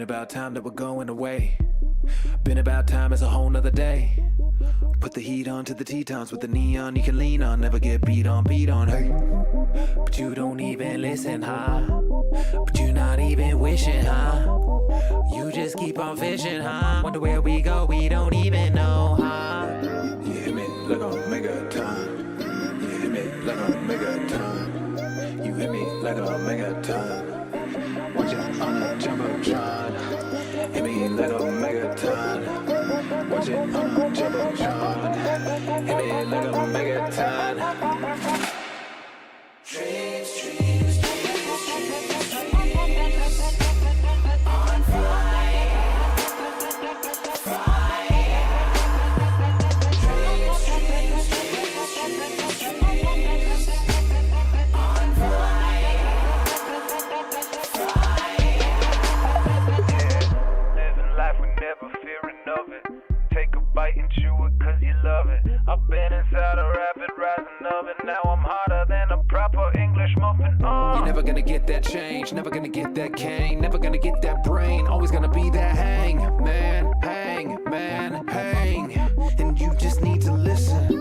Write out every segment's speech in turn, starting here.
Been about time that we're going away. Been about time, it's a whole nother day. Put the heat on to the Tetons with the neon you can lean on. Never get beat on, hey. But you don't even listen, huh? But you're not even wishing, huh? You just keep on fishing, huh? Wonder where we go, we don't even know, huh? You hit me like a megaton. You hit me like a megaton. You hit me like a megaton. Watch it on a jumbotron. Hit me like a megaton. Watch it on a jumbotron. Hit me like a megaton. Dreams, dreams, dreams, dreams, dreams. On fire, fire. Dreams, dreams, dreams, dreams, dreams. On fire, fire. Yeah, living life with never fearing of it. Take a bite and chew it 'cause you love it. I've been inside a rapid rising oven. Now I'm hotter than a proper English muffin. You're never gonna get that change, never gonna get that cane, never gonna get that brain, always gonna be that hang, man, hang. And you just need to listen.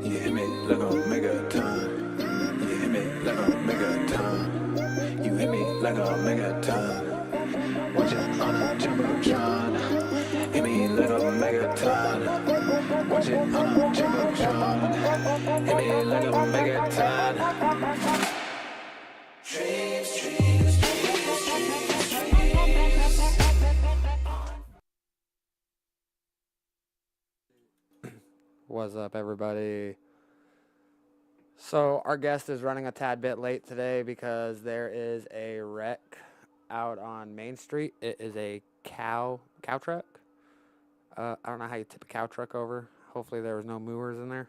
You hit me like a megaton. You hit me like a megaton. You hit me like a megaton. Watch it on a jumbotron. Hit me like a megaton. Watch it on a jumbotron. Hit me like a megaton. Dreams, dreams, dreams, dreams, dreams. What's up, everybody? So our guest is running a tad bit late today because there is a wreck out on Main Street. It is a cow truck. I don't know how you tip a cow truck over. Hopefully there was no movers in there.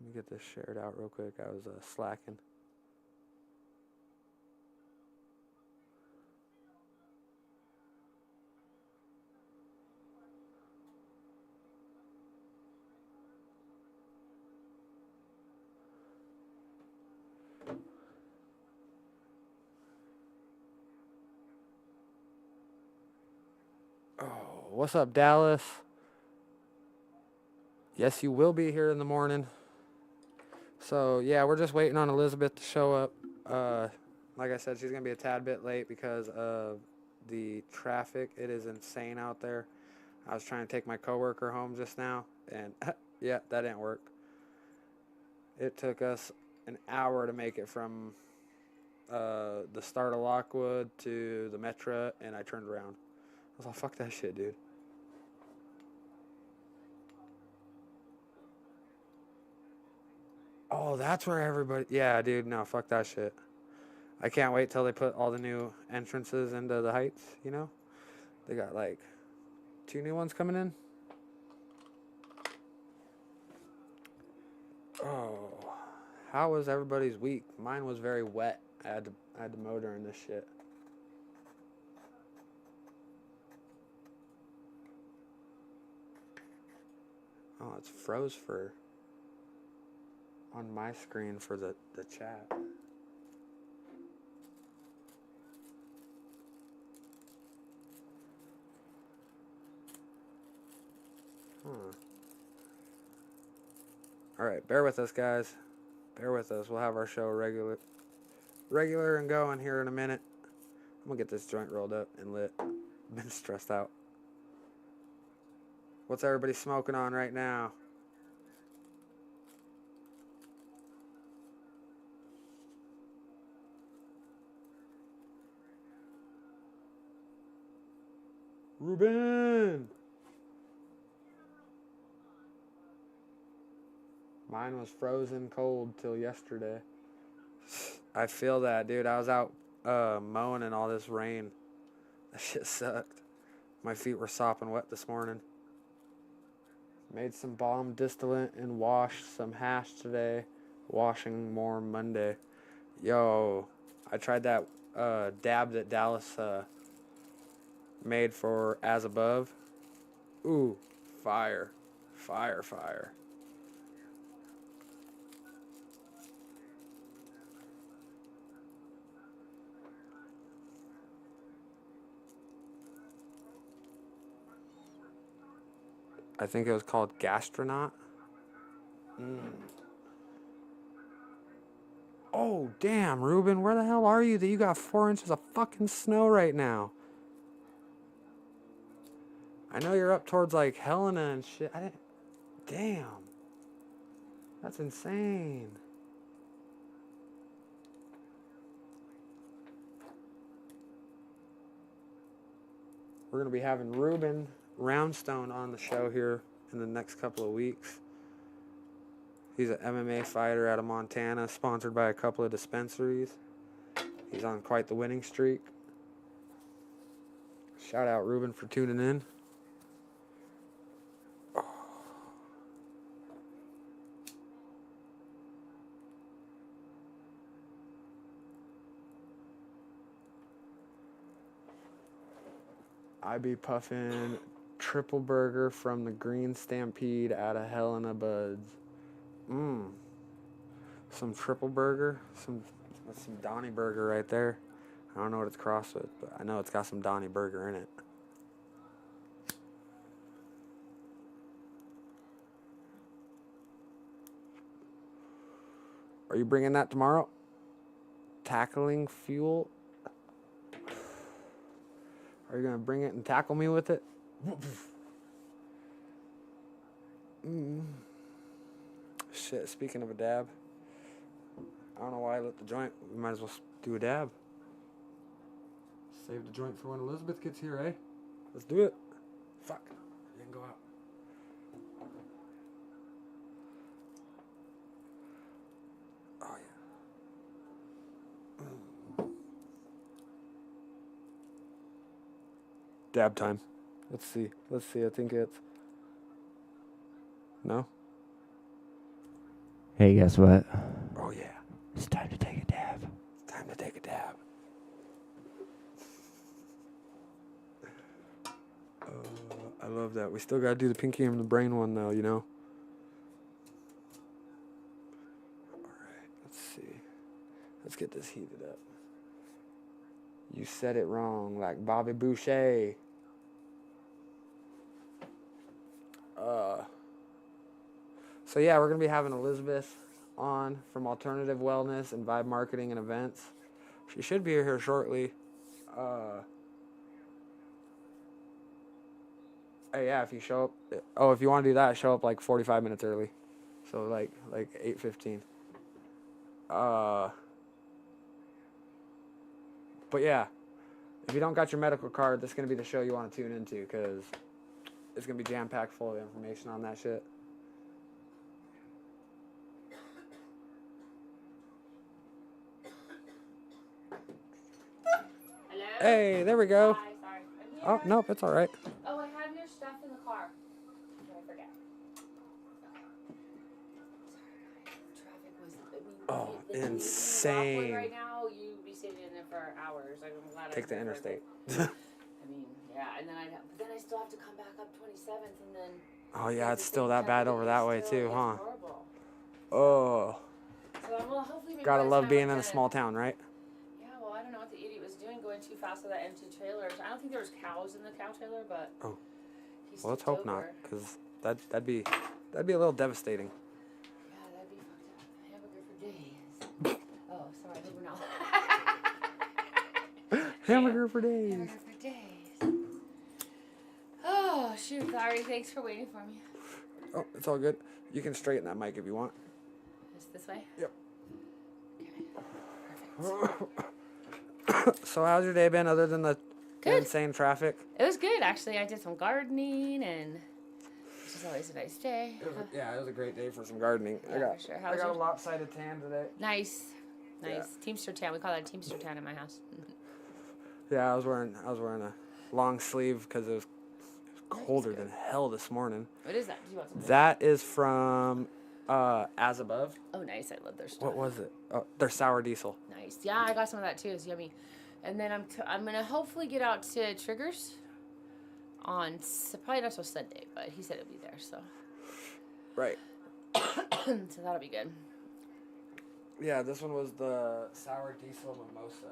Let me get this shared out real quick. I was slacking. Oh, what's up, Dallas? Yes, you will be here in the morning. So, yeah, we're just waiting on Elizabeth to show up. Like I said, she's going to be a tad bit late because of the traffic. It is insane out there. I was trying to take my coworker home just now, and yeah, that didn't work. It took us an hour to make it from the start of Lockwood to the Metro, and I turned around. I was like, fuck that shit, dude. Oh, that's where everybody... Yeah, dude, no, fuck that shit. I can't wait till they put all the new entrances into the Heights, you know? They got, like, 2 new ones coming in. Oh, how was everybody's week? Mine was very wet. I had to mow during this shit. Oh, it's froze for... on my screen for the chat. Alright, bear with us, guys. Bear with us. We'll have our show regular and going here in a minute. I'm gonna get this joint rolled up and lit. I've been stressed out. What's everybody smoking on right now? Ruben! Mine was frozen cold till yesterday. I feel that, dude. I was out mowing in all this rain. That shit sucked. My feet were sopping wet this morning. Made some bomb distillate and washed some hash today. Washing more Monday. Yo, I tried that dab that Dallas made for As Above. Ooh, fire. Fire. I think it was called Gastronaut. Oh, damn, Ruben, where the hell are you that you got 4 inches of fucking snow right now? I know you're up towards, like, Helena and shit. Damn. That's insane. We're going to be having Ruben Roundstone on the show here in the next couple of weeks. He's an MMA fighter out of Montana, sponsored by a couple of dispensaries. He's on quite the winning streak. Shout out Ruben for tuning in. I be puffing triple burger from the Green Stampede out of Helena Buds. Some triple burger, that's some Donnie burger right there. I don't know what it's crossed with, but I know it's got some Donnie burger in it. Are you bringing that tomorrow? Tackling fuel? Are you going to bring it and tackle me with it? Shit, speaking of a dab, I don't know why I lit the joint. We might as well do a dab. Save the joint for when Elizabeth gets here, eh? Let's do it. Fuck. You can go out. Oh, yeah. Dab time. Let's see. I think it's... No? Hey, guess what? Oh, yeah. It's time to take a dab. Time to take a dab. I love that. We still got to do the pinky and the brain one, though, you know? All right. Let's see. Let's get this heated up. You said it wrong, like Bobby Boucher. So yeah, we're gonna be having Elizabeth on from Alternative Wellness and Vibe Marketing and Events. She should be here shortly. Hey, yeah, if you show up. Oh, if you want to do that, show up like 45 minutes early. So like 8:15. But yeah, if you don't got your medical card, this is gonna be the show you want to tune into because it's gonna be jam-packed full of information on that shit. Hello? Hey, there we go. Hi, sorry. I'm here. Oh, nope, it's all right. Oh, I have your stuff in the car. Did I forget? Traffic was, Oh, if you insane. walk one right now, you'd be sitting in there for hours. Like, I'm glad Take I the did interstate. it. I mean, yeah, and then but then I still have to come back up 27th and then. Oh, yeah, at it's the still same that time, bad over that way, it's too, huh? Horrible. Oh, So, well, hopefully maybe gotta by the love time being I'm in a done- small town, right? Yeah, well, I don't know what the idiot was doing going too fast with that empty trailer. I don't think there was cows in the cow trailer, but. Oh. He Well, let's skipped hope not, over. because that'd be a little devastating. Yeah, that'd be fucked up. Hamburger for days. Oh, sorry, I hope we're not. Hamburger for days. Hamburger for days. Oh, shoot, Larry, thanks for waiting for me. Oh, it's all good. You can straighten that mic if you want. Just this way? Yep. Okay, perfect. So how's your day been other than the Good. insane traffic? It was good, actually. I did some gardening, and which is always a nice day. Yeah, it was a great day for some gardening. Yeah, for sure. How I was got a yours? lopsided tan today. Nice. Nice. Yeah. Teamster tan. We call that a Teamster tan in my house. Yeah, I was wearing a long sleeve because it was colder than hell this morning. What is that? Do you want some? That is from As Above. Oh, nice. I love their stuff. What was it? Oh, their sour diesel. Nice. Yeah, I got some of that too. It's yummy. And then I'm gonna hopefully get out to Triggers on probably not till Sunday, but he said it'll be there, so Right. so that'll be good. Yeah, this one was the sour diesel mimosa.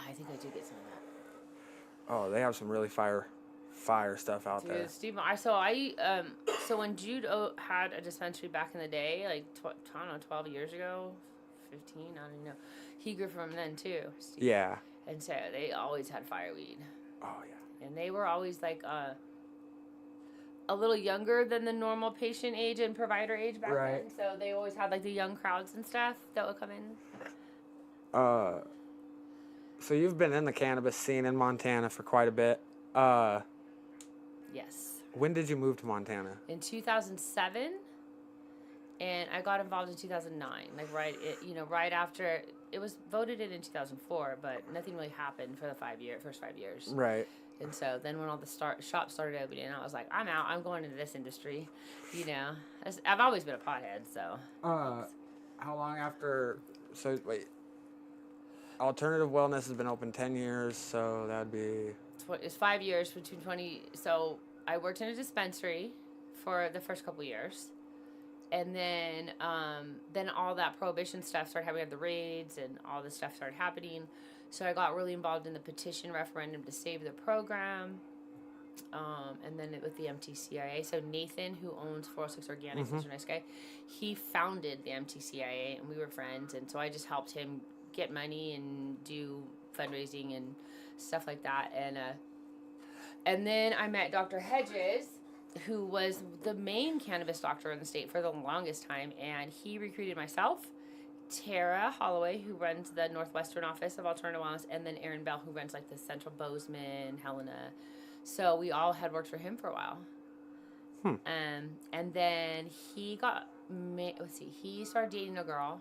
I think I do get some of that. Oh, they have some really fire stuff out there. Dude, Steve, So when Jude had a dispensary back in the day, like, I don't know, 12 years ago, 15, I don't even know. He grew from then, too. Steve. Yeah. And so they always had fireweed. Oh, yeah. And they were always, like, a little younger than the normal patient age and provider age back then. So they always had, like, the young crowds and stuff that would come in. So you've been in the cannabis scene in Montana for quite a bit. Yes. When did you move to Montana? In 2007, and I got involved in 2009. Like right after it was voted in 2004, but nothing really happened for the first 5 years. Right. And so then when all the shops started opening, I was like, I'm out. I'm going into this industry. You know, I've always been a pothead, so. How long after? So wait. Alternative Wellness has been open 10 years, so that'd be. It's 5 years between 20. So I worked in a dispensary for the first couple years, and then all that prohibition stuff started happening. We had the raids and all this stuff started happening. So I got really involved in the petition referendum to save the program, and then with the MTCIA. So Nathan, who owns 406 Organics, he's a nice guy. He founded the MTCIA, and we were friends. And so I just helped him get money and do fundraising and stuff like that. And then I met Dr. Hedges, who was the main cannabis doctor in the state for the longest time, and he recruited myself, Tara Holloway, who runs the Northwestern office of Alternative Wellness, and then Aaron Bell, who runs like the Central Bozeman, Helena. So we all had worked for him for a while. And then he he started dating a girl,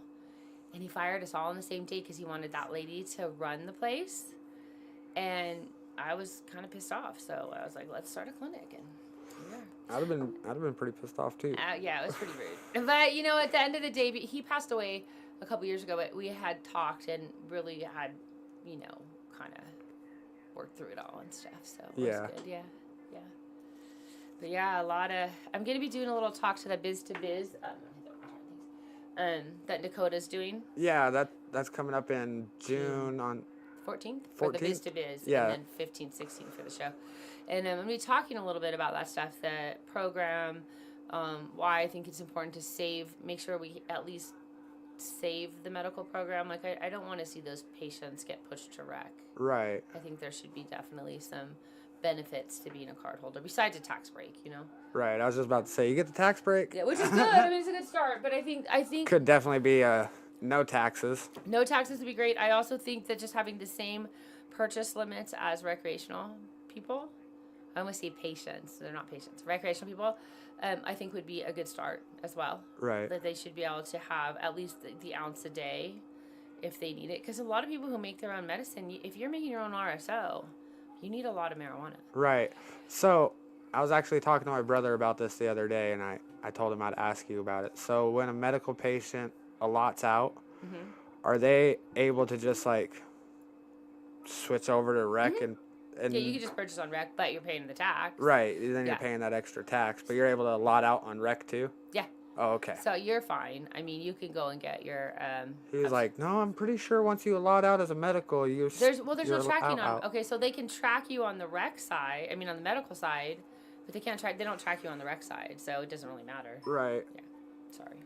and he fired us all on the same day because he wanted that lady to run the place. And I was kind of pissed off, so I was like, let's start a clinic. And yeah. I'd have been pretty pissed off too. Yeah, it was pretty rude. But you know, at the end of the day, he passed away a couple years ago. But we had talked and really had, you know, kind of worked through it all and stuff. So it was good. Yeah. But yeah, I'm gonna be doing a little talk to the Biz to Biz. That Dakota's doing. Yeah, that's coming up in June on 14th for the Biz to Biz, and then 15th, 16th for the show. And I'm going to be talking a little bit about that stuff, the program, why I think it's important to make sure we at least save the medical program. Like, I don't want to see those patients get pushed to wreck. Right. I think there should be definitely some benefits to being a card holder, besides a tax break, you know? Right, I was just about to say, you get the tax break? Yeah, which is good. I mean, it's a good start, but I think... Could definitely be no taxes. No taxes would be great. I also think that just having the same purchase limits as recreational people, I almost say patients, they're not patients, recreational people, I think would be a good start as well. Right. That they should be able to have at least the ounce a day if they need it. Because a lot of people who make their own medicine, if you're making your own RSO, you need a lot of marijuana. Right. So I was actually talking to my brother about this the other day, and I told him I'd ask you about it. So when a medical patient allots out, are they able to just like switch over to rec and yeah, you can just purchase on rec, but you're paying the tax. Right. Then you're paying that extra tax, but you're able to lot out on rec too? Yeah. Oh, okay. So you're fine. I mean, you can go and get your... he was like, no, I'm pretty sure once you lot out as a medical, there's no tracking on... Okay, so they can track you on the rec side, on the medical side, but they don't track you on the rec side, so it doesn't really matter. Right. Yeah. Sorry.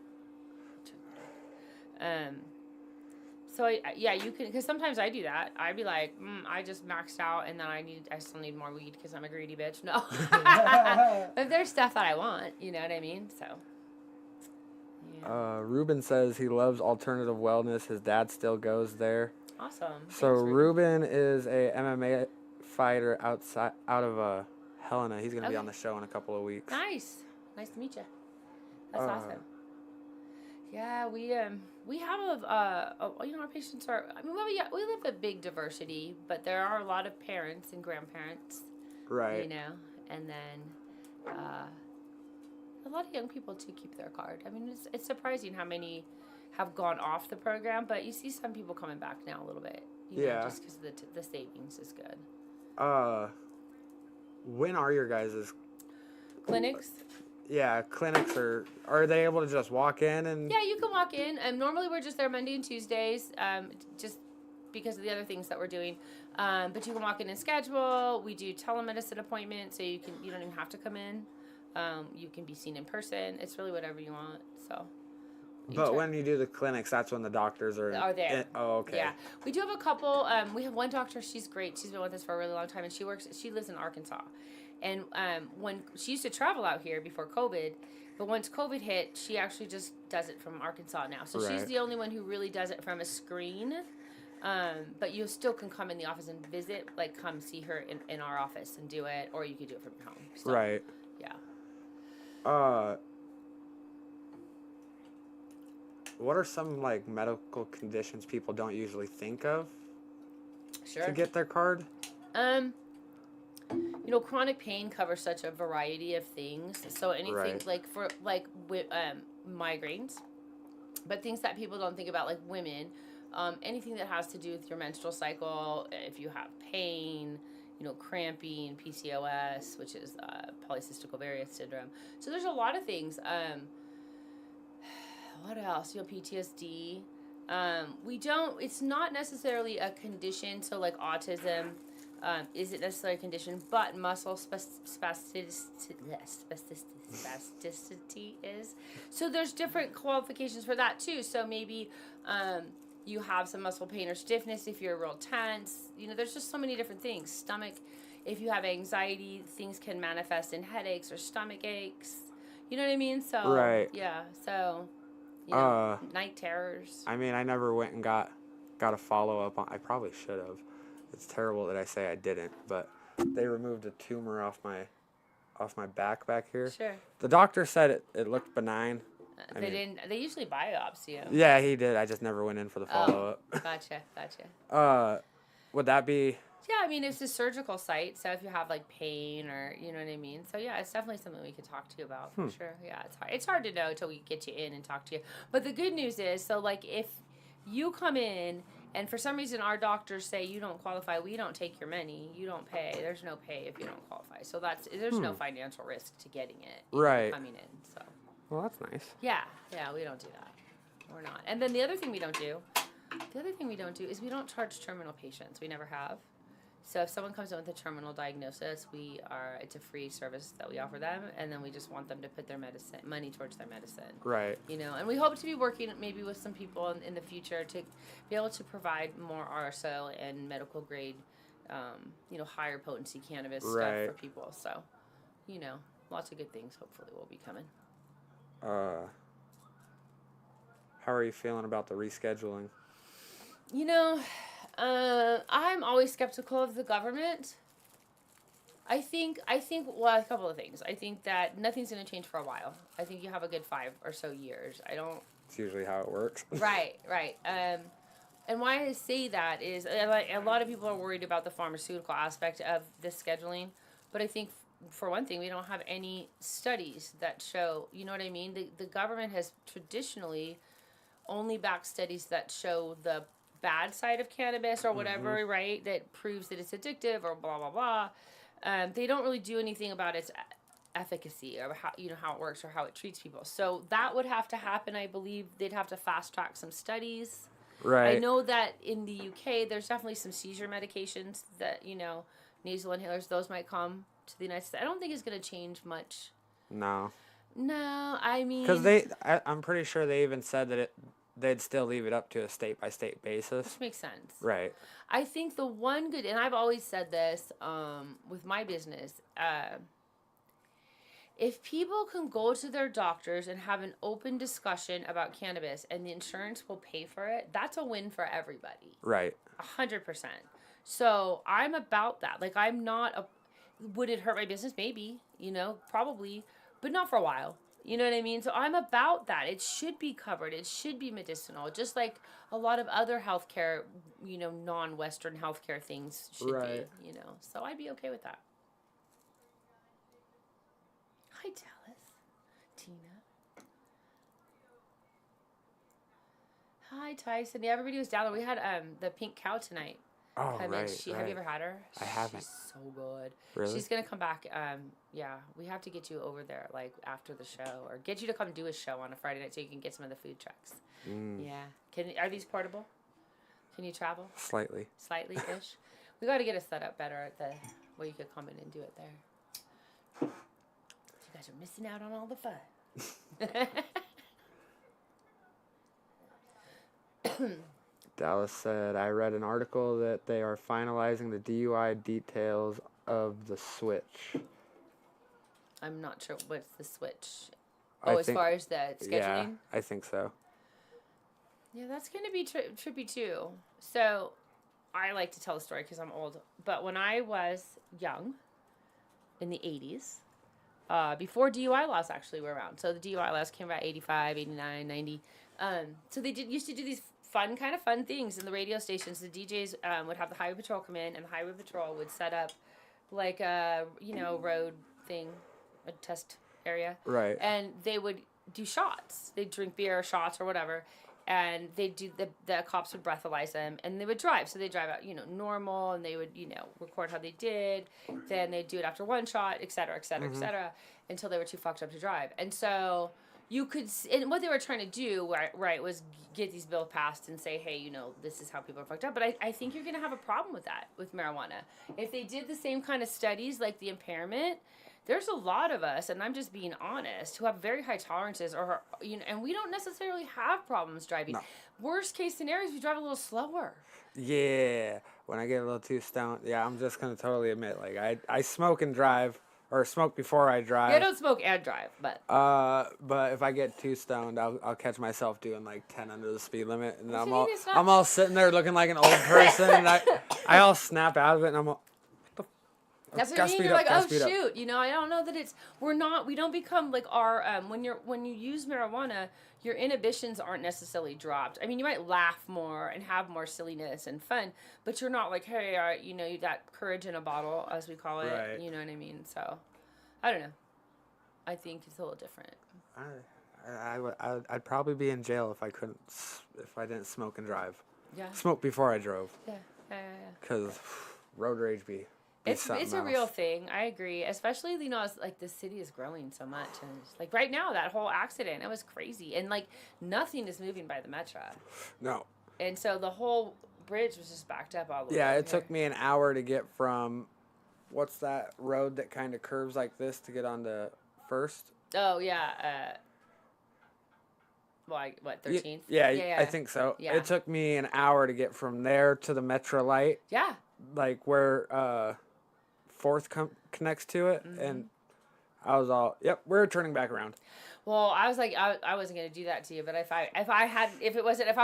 So you can, because sometimes I do that. I'd be like, I just maxed out, and then I still need more weed because I'm a greedy bitch. No. But there's stuff that I want, you know what I mean? So. Yeah. Ruben says he loves Alternative Wellness. His dad still goes there. Awesome. So Ruben is a MMA fighter out of Helena. He's gonna be on the show in a couple of weeks. Nice to meet you. That's awesome. Yeah, we have our patients are. I mean, we live a big diversity, but there are a lot of parents and grandparents. Right. You know, and then a lot of young people too keep their card. I mean, it's surprising how many have gone off the program, but you see some people coming back now a little bit. You know, just because the savings is good. When are your guys' clinics? Yeah, clinics are they able to just walk in and? Yeah, you can walk in. Normally we're just there Monday and Tuesdays, just because of the other things that we're doing. But you can walk in and schedule. We do telemedicine appointments, so you don't even have to come in. You can be seen in person. It's really whatever you want. So. But when you do the clinics, that's when the doctors are there. Oh, okay. Yeah, we do have a couple. We have one doctor. She's great. She's been with us for a really long time, and she lives in Arkansas. And when she used to travel out here before COVID, but once COVID hit, she actually just does it from Arkansas now. So she's the only one who really does it from a screen. But you still can come in the office and visit, like come see her in our office and do it, or you could do it from your home. So, Right. Yeah. What are some like medical conditions people don't usually think of Sure. to get their card? Chronic pain covers such a variety of things. So anything like for migraines, but things that people don't think about, like women, anything that has to do with your menstrual cycle. If you have pain, cramping, PCOS, which is polycystic ovarian syndrome. So there's a lot of things. What else? PTSD. It's not necessarily a condition. So like autism isn't necessarily a condition, but muscle spasticity is. So there's different qualifications for that too. So maybe you have some muscle pain or stiffness if you're real tense. There's just so many different things. Stomach, if you have anxiety, things can manifest in headaches or stomach aches. You know what I mean? So yeah. So night terrors. I mean, I never went and got a follow-up on. I probably should have. It's terrible that I say I didn't, but they removed a tumor off my back here. Sure. The doctor said it looked benign. They usually biopsy you. Yeah, he did. I just never went in for the follow-up. Gotcha. Would that be? Yeah, I mean, it's a surgical site, so if you have like pain or you know what I mean. So yeah, it's definitely something we could talk to you about for sure. Yeah, it's hard. It's hard to know until we get you in and talk to you. But the good news is, so like if you come in and for some reason our doctors say you don't qualify, we don't take your money. You don't pay. There's no pay if you don't qualify. So there's no financial risk to getting it. Coming in. So. Well, that's nice. Yeah, we don't do that. We're not. And then the other thing we don't do is we don't charge terminal patients. We never have. So if someone comes in with a terminal diagnosis, it's a free service that we offer them, and then we just want them to put their money towards their medicine. Right. And we hope to be working maybe with some people in the future to be able to provide more RSO and medical grade, higher potency cannabis stuff for people. So, lots of good things hopefully will be coming. How are you feeling about the rescheduling? I'm always skeptical of the government. I think, well, a couple of things. I think that nothing's going to change for a while. I think you have a good 5 or so years. It's usually how it works. Right. And why I say that is a lot of people are worried about the pharmaceutical aspect of this scheduling. But I think, for one thing, we don't have any studies that show, you know what I mean? The government has traditionally only backed studies that show the bad side of cannabis or whatever, right? That proves that it's addictive or blah, blah, blah. They don't really do anything about its efficacy or how it works or how it treats people. So that would have to happen. I believe they'd have to fast track some studies. Right. I know that in the UK, there's definitely some seizure medications that, nasal inhalers, those might come to the United States. I don't think it's going to change much. No, I mean... Because I'm pretty sure they even said that they'd still leave it up to a state-by-state basis. Which makes sense. Right. I think the one good... And I've always said this with my business. If people can go to their doctors and have an open discussion about cannabis and the insurance will pay for it, that's a win for everybody. Right. 100%. So I'm about that. Like, I'm not would it hurt my business? Maybe, probably, but not for a while. You know what I mean? So I'm about that. It should be covered. It should be medicinal, just like a lot of other healthcare, non-Western healthcare things should be, So I'd be okay with that. Hi, Dallas. Tina. Hi, Tyson. Yeah, everybody was down there. We had the pink cow tonight. Oh, Have you ever had her? I haven't. She's so good. Really? She's going to come back. Yeah, we have to get you over there, like, after the show. Or get you to come do a show on a Friday night so you can get some of the food trucks. Yeah. Are these portable? Can you travel? Slightly. Slightly-ish? We got to get it set up better at where you could come in and do it there. You guys are missing out on all the fun. Dallas said, I read an article that they are finalizing the DUI details of the switch. I'm not sure what's the switch. I As think- far as the scheduling? Yeah, I think so. Yeah, that's going to be trippy too. So, I like to tell the story because I'm old. But when I was young, in the 80s, before DUI laws actually were around. So, the DUI laws came about 85, 89, 90. So, they used to do these fun things in the radio stations. The DJs would have the highway patrol come in, and the highway patrol would set up like a, road thing, a test area. Right. And they would do shots. They'd drink beer or shots or whatever. And they'd do, the cops would breathalyze them, and they would drive. So they'd drive out, normal, and they would, record how they did. Then they'd do it after one shot, et cetera, et cetera, et cetera, until they were too fucked up to drive. And so you could, and what they were trying to do, right, was get these bills passed and say, hey, this is how people are fucked up. But I think you're going to have a problem with that, with marijuana. If they did the same kind of studies, like the impairment, there's a lot of us, and I'm just being honest, who have very high tolerances, and we don't necessarily have problems driving. No. Worst case scenario is we drive a little slower. Yeah, when I get a little too stoned, I'm just going to totally admit, like, I smoke and drive, or smoke before I drive. Yeah, I don't smoke and drive, but. But if I get too stoned, I'll catch myself doing like 10 under the speed limit, and Well, I'm see, it's not- I'm all sitting there looking like an old person, and I all snap out of it, and I'm all, That's what I gotta mean. speed You're up, like, gotta oh speed up. shoot, I don't know that we don't become like our when you use marijuana, your inhibitions aren't necessarily dropped. I mean, you might laugh more and have more silliness and fun, but you're not like, hey, you got courage in a bottle, as we call it. Right. You know what I mean? So, I don't know. I think it's a little different. I'd probably be in jail if I didn't smoke and drive. Yeah. Smoke before I drove, Yeah. because road rage be It's something a real else. thing. I agree. Especially, as like the city is growing so much, and it's, like right now, that whole accident, it was crazy, and like nothing is moving by the metro, No. and so the whole bridge was just backed up all the way. Yeah, over it took here. me an hour to get from, what's that road that kind of curves like this to get onto First? Oh yeah. What 13th? Yeah, I think so. Yeah. It took me an hour to get from there to the Metro Light, Yeah. like where Fourth connects to it, Mm-hmm. and I was all, yep, we're turning back around. Well, I was like, I wasn't gonna do that to you, but if I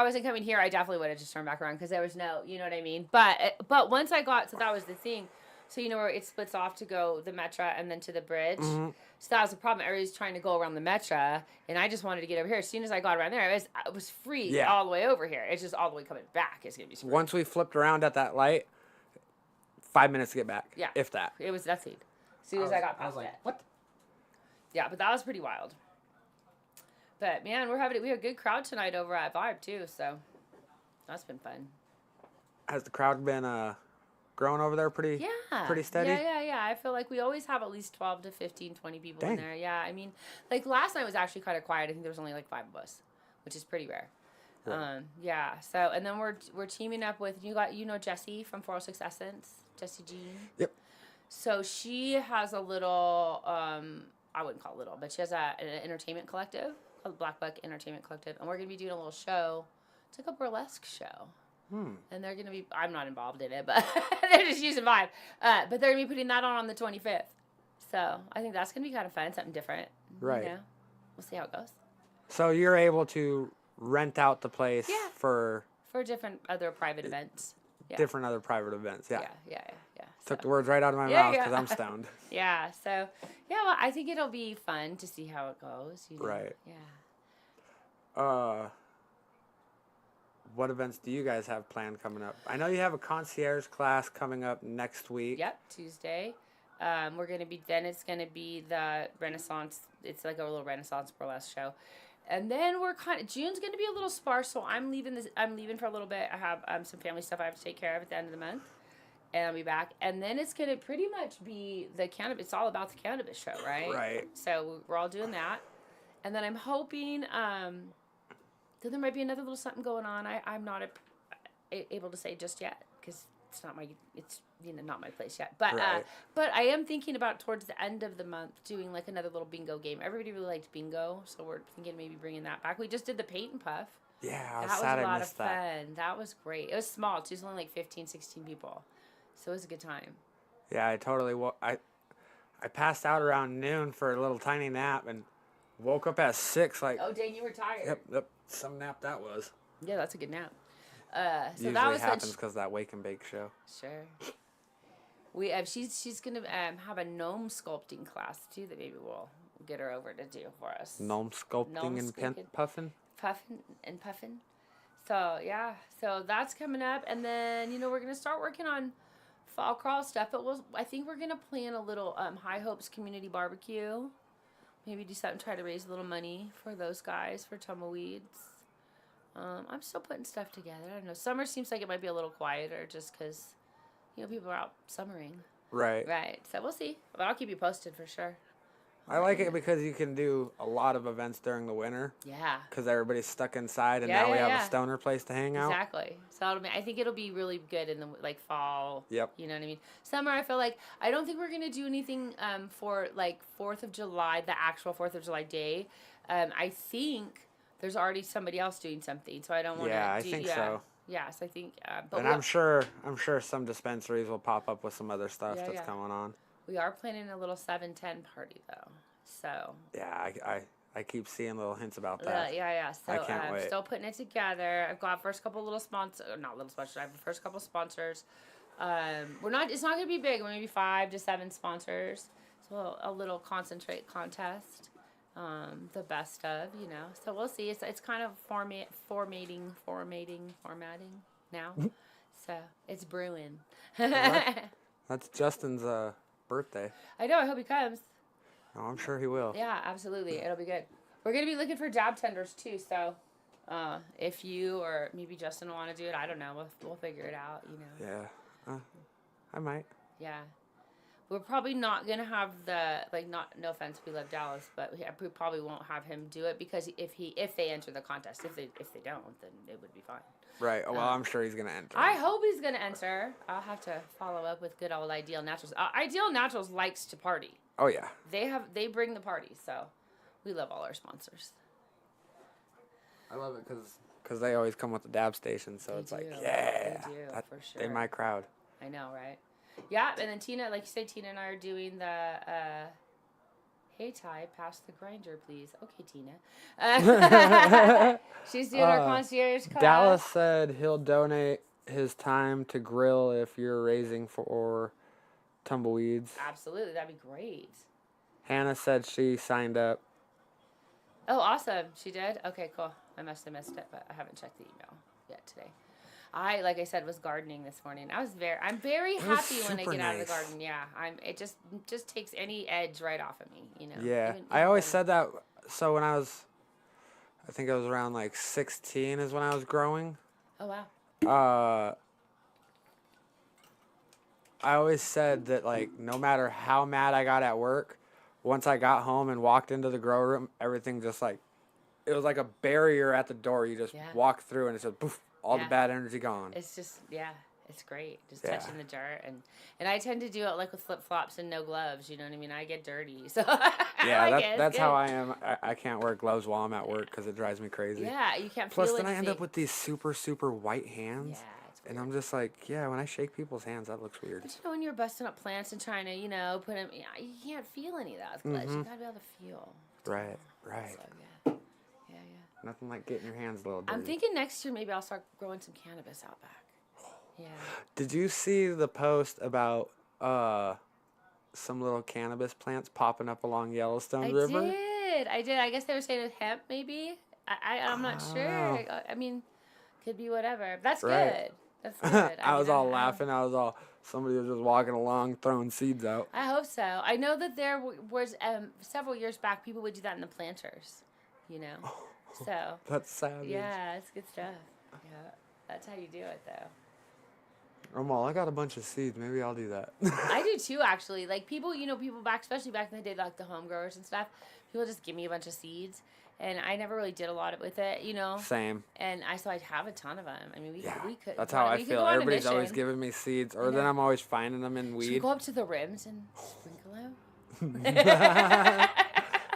wasn't coming here, I definitely would have just turned back around because there was no, you know what I mean. But once I got, so that was the thing. So where it splits off to go the Metro and then to the bridge. Mm-hmm. So that was the problem. Everybody's trying to go around the Metro, and I just wanted to get over here. As soon as I got around there, it was free Yeah. all the way over here. It's just all the way coming back. It's gonna be screwed. Once we flipped around at that light, 5 minutes to get back. Yeah. If that. It was nothing. As soon as I got past it. what? Yeah, but that was pretty wild. But man, we had a good crowd tonight over at Vibe too, so that's been fun. Has the crowd been growing over there pretty steady? Yeah. I feel like we always have at least 12 to 15, 20 people in Dang. there. Yeah, I mean, like last night was actually kind of quiet. I think there was only like 5 of us, which is pretty rare. Right. Yeah. So, and then we're teaming up with Jessie from 406 Essence, Jessie Jean. Yep. So she has a little, I wouldn't call it little, but she has an entertainment collective called Black Buck Entertainment Collective, and we're gonna be doing a little show. It's like a burlesque show. And they're going to be, I'm not involved in it, but they're just using Vibe. But they're going to be putting that on the 25th. So I think that's going to be kind of fun, something different. Right. We'll see how it goes. So you're able to rent out the place Yeah. for different other private events. Yeah. different other private events. Yeah. Yeah. Took So, the words right out of my Yeah, mouth yeah. because I'm stoned. yeah. So, yeah, well, I think it'll be fun to see how it goes. Right. Yeah. What events do you guys have planned coming up? I know you have a concierge class coming up next week. Yep, Tuesday. It's going to be the Renaissance. It's like a little Renaissance burlesque show. And then June's going to be a little sparse, so I'm leaving for a little bit. I have some family stuff I have to take care of at the end of the month. And I'll be back. And then it's going to pretty much be the cannabis. It's all about the cannabis show, right? Right. So we're all doing that. And then I'm hoping, then there might be another little something going on. I'm not able to say just yet because it's not not my place yet. But Right. but I am thinking about towards the end of the month doing like another little bingo game. Everybody really liked bingo, so we're thinking maybe bringing that back. We just did the paint and puff. Yeah, I was That was sad a I lot of missed that. fun. That was great. It was small too. It was only like 15, 16 people, so it was a good time. Yeah, I totally. I passed out around noon for a little tiny nap and woke up at 6. Like, Oh dang, you were tired. yep. Some nap that was. Yeah, that's a good nap. So Usually that was happens because that wake and bake show. Sure. We she's gonna have a gnome sculpting class too that maybe we'll get her over to do for us. Gnome sculpting Gnome and sculpting. puffing. Puffin. So yeah, so that's coming up, and then we're gonna start working on fall crawl stuff. But I think we're gonna plan a little High Hopes community barbecue. Maybe do something, try to raise a little money for those guys for tumbleweeds. I'm still putting stuff together. I don't know. Summer seems like it might be a little quieter just because people are out summering. Right. Right. So we'll see. But I'll keep you posted for sure. I like it because you can do a lot of events during the winter Yeah. because everybody's stuck inside, and Yeah, now we yeah, have yeah. a stoner place to hang out. Exactly. So I think it'll be really good in the fall. Yep. You know what I mean? Summer, I feel like I don't think we're gonna do anything for like 4th of July, the actual 4th of July day. I think there's already somebody else doing something, so I don't want to. Yeah, I think so. Yeah, so I think. But And I'm sure some dispensaries will pop up with some other stuff Yeah, that's yeah. going on. we are planning a little 7-10 party though. So. Yeah, I keep seeing little hints about that. Yeah. So I can't wait. still putting it together. I've got first couple little sponsors, not little sponsors. I have the first couple sponsors. It's not gonna be big. Maybe 5 to 7 sponsors. So a little concentrate contest. The best of, So we'll see. It's kind of formatting now. So it's brewing. That's Justin's birthday. I know. I hope he comes. Oh, I'm sure he will. Yeah, absolutely. It'll be good. We're going to be looking for job tenders too. So if you or maybe Justin will want to do it, I don't know. We'll figure it out, Yeah. I might. Yeah. We're probably not going to have no offense, we love Dallas, but we probably won't have him do it because if they enter the contest, if they don't, then it would be fine. Right. Well, I'm sure he's gonna enter. I hope he's going to enter. I'll have to follow up with good old Ideal Naturals. Ideal Naturals likes to party. Oh yeah. They bring the party, so we love all our sponsors. I love it because they always come with the dab station, so They it's do. like, yeah, They do, for they sure. my crowd. I know, right? Yeah, and then Tina, like you say, Tina and I are doing the, hey, Ty, pass the grinder, please. Okay, Tina. She's doing our concierge class. Dallas said he'll donate his time to grill if you're raising for tumbleweeds. Absolutely, that'd be great. Hannah said she signed up. Oh, awesome. She did? Okay, cool. I must have missed it, but I haven't checked the email yet today. Like I said, was gardening this morning. I'm very happy when I super get out of the nice. garden. Yeah, it just takes any edge right off of me, Yeah. Even I always when- said that. So when I think I was around like 16 is when I was growing. Oh, wow. I always said that, like, no matter how mad I got at work, once I got home and walked into the grow room, everything just like, it was like a barrier at the door. You just Yeah. walk through and it's just poof, all the Yeah. bad energy gone. It's just, it's great. Just Yeah. touching the dirt. And I tend to do it like with flip-flops and no gloves, you know what I mean? I get dirty. So Yeah, I like it. It's that's good. how I am. I can't wear gloves while I'm at work because it drives me crazy. Yeah, you can't Plus, feel then it. I end up with these super, super white hands. Yeah, it's weird. And I'm just like, yeah, when I shake people's hands, that looks weird. But when you're busting up plants and trying to, put them, you can't feel any of that with gloves. You gotta be able to feel. Right. So, yeah. Nothing like getting your hands a little dirty. I'm thinking next year maybe I'll start growing some cannabis out back. Yeah. Did you see the post about some little cannabis plants popping up along Yellowstone River? I did. I guess they were saying it's hemp, maybe. I'm not don't sure. know. I mean, could be whatever. That's Right. good. That's good. I was all I- laughing. Somebody was just walking along throwing seeds out. I hope so. I know that there was several years back people would do that in the planters, So That's savage. yeah, it's good stuff. Yeah, that's how you do it though. I got a bunch of seeds. Maybe I'll do that. I do too, actually. Like people, people back, especially back in the day, like the home growers and stuff. People just give me a bunch of seeds, And I never really did a lot with it, you know. Same. And so I'd have a ton of them. I mean, we could. That's how I we could feel. go on a Everybody's always mission. giving me seeds, or I then know. I'm always finding them in Should we weed. go up to the rims and sprinkle them?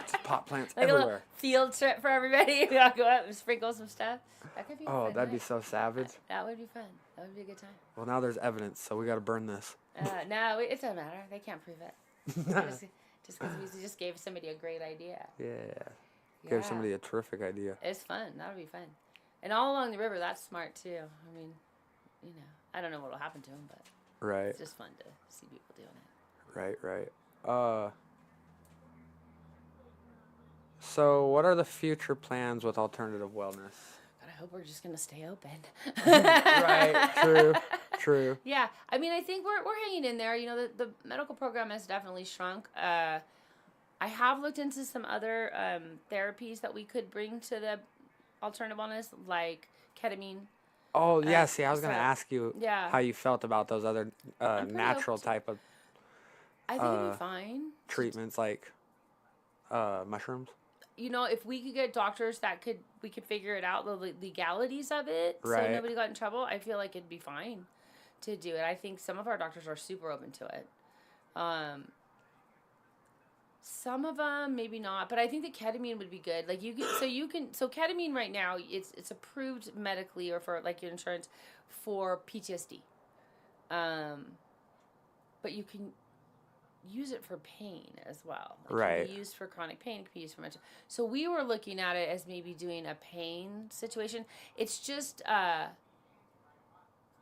Just pot plants Like a little everywhere. field trip for everybody. We'll go up and sprinkle some stuff. That could be Oh, fun. that'd be right? so savage. That would be fun. That would be a good time. Well, now there's evidence, so we got to burn this. No, it doesn't matter. They can't prove it. Just because we just gave somebody a great idea. Yeah. Yeah. Give somebody a terrific idea. It's fun. That would be fun. And all along the river, that's smart too. I mean, you know, I don't know what will happen to them, but Right. it's just fun to see people doing it. Right. So what are the future plans with alternative wellness? God, I hope we're just gonna stay open. Right. True. Yeah, I mean, I think we're hanging in there. You know, the medical program has definitely shrunk. I have looked into some other therapies that we could bring to the alternative wellness, like ketamine. Oh, yeah. See, I was going to so- ask you Yeah. how you felt about those other pretty natural open to- type of I think it'd be fine. treatments like mushrooms. You know, if we could get doctors we could figure it out, the legalities of it, Right. so nobody got in trouble, I feel like it'd be fine to do it. I think some of our doctors are super open to it. Some of them maybe not, but I think the ketamine would be good. Like so ketamine right now, it's approved medically or for like your insurance for PTSD. But you can use it for pain as well. Like, it Right. can be used for chronic pain. It can be used for mental. So we were looking at it as maybe doing a pain situation. It's just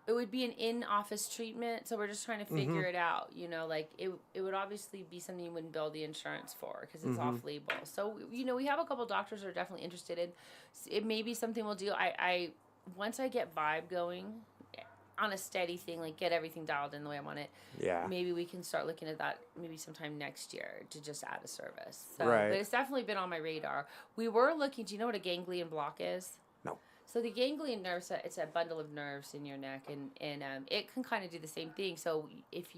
it would be an in-office treatment. So we're just trying to figure it out. You know, like it would obviously be something you wouldn't bill the insurance for because it's off-label. So you know, we have a couple doctors who are definitely interested in. It may be something we'll do. I once I get Vibe going on a steady thing, like get everything dialed in the way I want it. Yeah. Maybe we can start looking at that maybe sometime next year to just add a service. So, Right. But it's definitely been on my radar. We were looking, do you know what a ganglion block is? No. So the ganglion nerve, it's a bundle of nerves in your neck, and it can kind of do the same thing. So if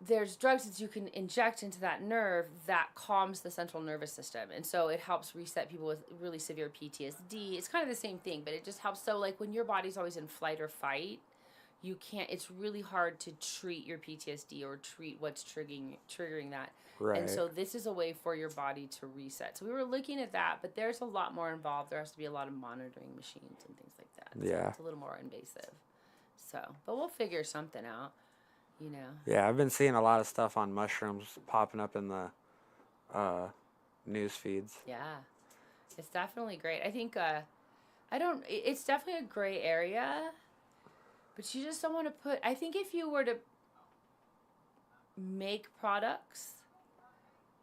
there's drugs that you can inject into that nerve that calms the central nervous system. And so it helps reset people with really severe PTSD. It's kind of the same thing, but it just helps. So like when your body's always in flight or fight, it's really hard to treat your PTSD or treat what's triggering that. Right. And so this is a way for your body to reset. So we were looking at that, but there's a lot more involved. There has to be a lot of monitoring machines and things like that. So Yeah. it's a little more invasive. So, but we'll figure something out. You know. Yeah, I've been seeing a lot of stuff on mushrooms popping up in the news feeds. Yeah, it's definitely great. I think it's definitely a gray area, but you just don't want to put. I think if you were to make products,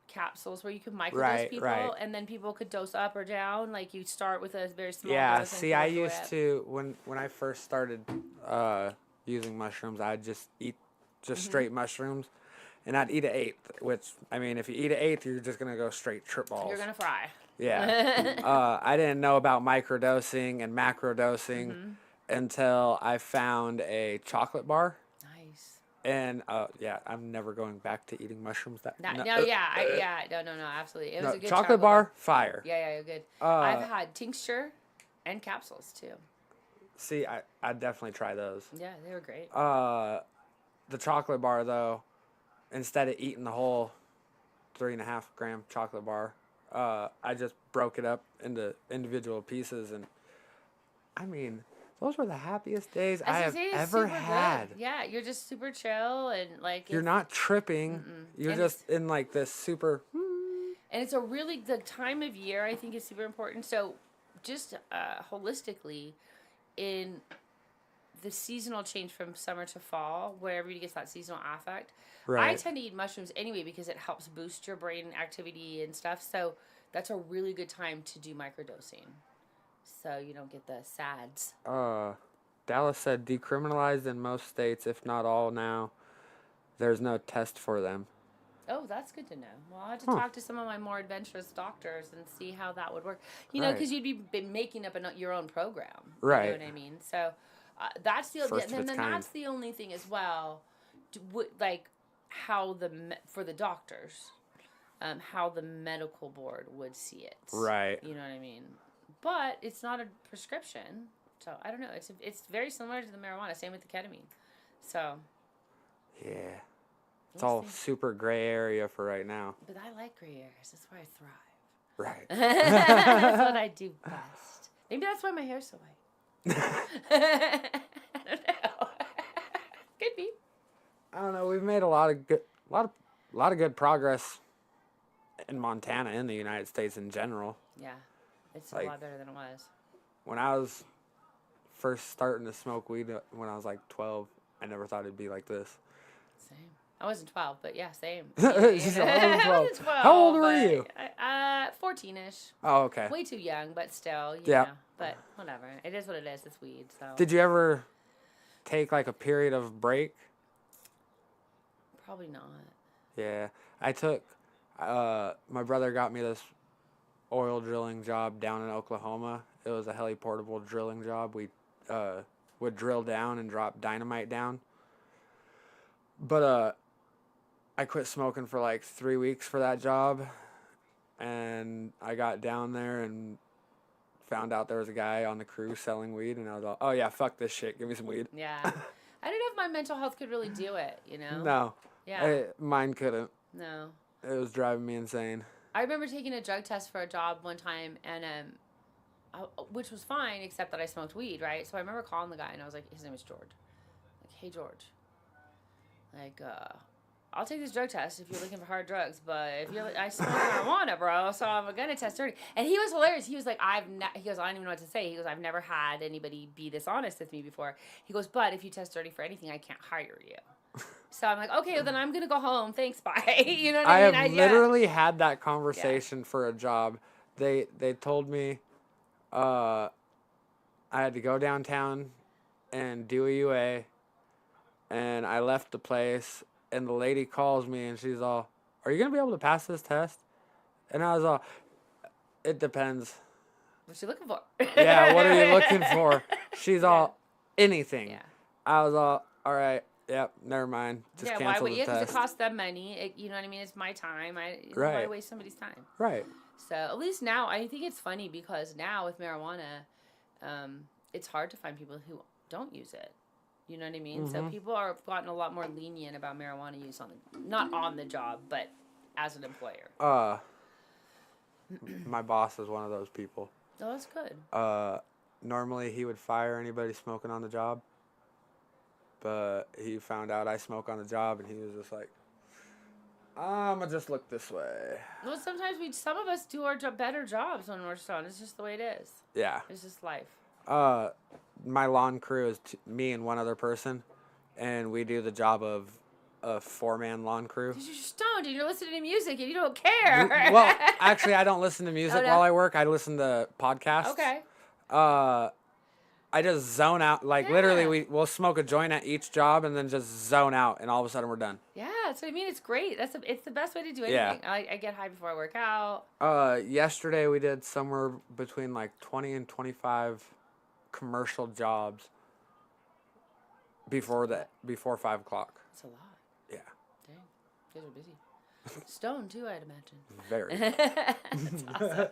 capsules where you could microdose people, right. and then people could dose up or down. Like you start with a very small. Yeah, dose and see, I work your way used up. to when I first started using mushrooms, I'd just eat straight mushrooms, and I'd eat an eighth. Which I mean, if you eat an eighth, you're just gonna go straight trip balls. You're gonna fry. Yeah. I didn't know about microdosing and macrodosing until I found a chocolate bar. Nice. And yeah, I'm never going back to eating mushrooms. No, absolutely. It was a good chocolate bar, fire. Yeah, you're good. I've had tincture and capsules too. See, I'd definitely try those. Yeah, they were great. The chocolate bar though, instead of eating the whole 3.5 gram chocolate bar, I just broke it up into individual pieces, and I mean, those were the happiest days I have ever had. Good. Yeah, you're just super chill and like You're not tripping. You're And just in like this super. and it's the time of year I think is super important. So just holistically in the seasonal change from summer to fall, where everybody gets that seasonal affect. Right. I tend to eat mushrooms anyway because it helps boost your brain activity and stuff. So that's a really good time to do microdosing. So you don't get the SADs. Dallas said decriminalized in most states, if not all now. There's no test for them. Oh, that's good to know. Well, I'll have to talk to some of my more adventurous doctors and see how that would work. You know, Right. because you'd be making up your own program. Right. You know what I mean? So that's the First of then its kind. that's the only thing as well. Like how for the doctors. how the medical board would see it. Right. You know what I mean? But it's not a prescription, so I don't know. It's very similar to the marijuana. Same with the ketamine. So. Yeah. It's we'll all see. super gray area for right now. But I like gray areas. That's why I thrive. Right. That's what I do best. Maybe that's why my hair's so white. I don't know. Could be. I don't know. We've made a lot of good progress in Montana, in the United States in general. Yeah, it's Like- a lot better than it was. When I was first starting to smoke weed when I was like 12, I never thought it'd be like this. Same. I wasn't 12, but yeah, same. She said, I wasn't 12. I wasn't 12. How old were but, you? 14-ish. Oh, okay. Way too young, but still, you Yeah. know. But whatever. It is what it is. It's weed, so. Did you ever take like a period of break? Probably not. Yeah. I took, my brother got me this oil drilling job down in Oklahoma. It was a heli-portable drilling job. We would drill down and drop dynamite down. But I quit smoking for like 3 weeks for that job. And I got down there and found out there was a guy on the crew selling weed. And I was like, oh yeah, fuck this shit. Give me some weed. Yeah. I don't know if my mental health could really do it, you know? No. Yeah. Mine couldn't. No. It was driving me insane. I remember taking a drug test for a job one time, and which was fine, except that I smoked weed, right? So I remember calling the guy, and I was like, his name is George. Like, hey, George. Like, I'll take this drug test if you're looking for hard drugs, but if you're, I smoke marijuana, bro, so I'm gonna test dirty. And he was hilarious. He was like, he goes, I don't even know what to say. He goes, I've never had anybody be this honest with me before. He goes, but if you test dirty for anything, I can't hire you. So I'm like, okay, well, then I'm gonna go home. Thanks, bye. You know what I mean? I have literally had that conversation for a job. They told me I had to go downtown and do a UA, and I left the place, and the lady calls me, and she's all, are you going to be able to pass this test? And I was all, it depends. What's she looking for? Yeah, what are you looking for? She's all, anything. Yeah. I was all right, yep, never mind. Just Yeah, cancel why? the Yeah, because test. it costs them money. You know what I mean? It's my time. Why Right. waste somebody's time? Right. So at least now, I think it's funny because now with marijuana, it's hard to find people who don't use it. You know what I mean? So people are gotten a lot more lenient about marijuana use not on the job, but as an employer. My boss is one of those people. Oh, that's good. Normally he would fire anybody smoking on the job, but he found out I smoke on the job, and he was just like, I'ma just look this way. Well, sometimes some of us do our better jobs when we're stoned. It's just the way it is. Yeah. It's just life. My lawn crew is me and one other person, and we do the job of a 4-man lawn crew. Because you're stoned and you're listening to music and you don't care. Well, actually, I don't listen to music no? while I work. I listen to podcasts. Okay. I just zone out. Like, Yeah. literally, we'll smoke a joint at each job and then just zone out, and all of a sudden we're done. Yeah, that's what I mean. It's great. It's the best way to do Yeah. anything. I get high before I work out. Yesterday we did somewhere between like 20 and 25 commercial jobs before 5 o'clock. It's a lot. Yeah. Dang. You guys are busy. Stoned, too, I'd imagine. Very. That's awesome.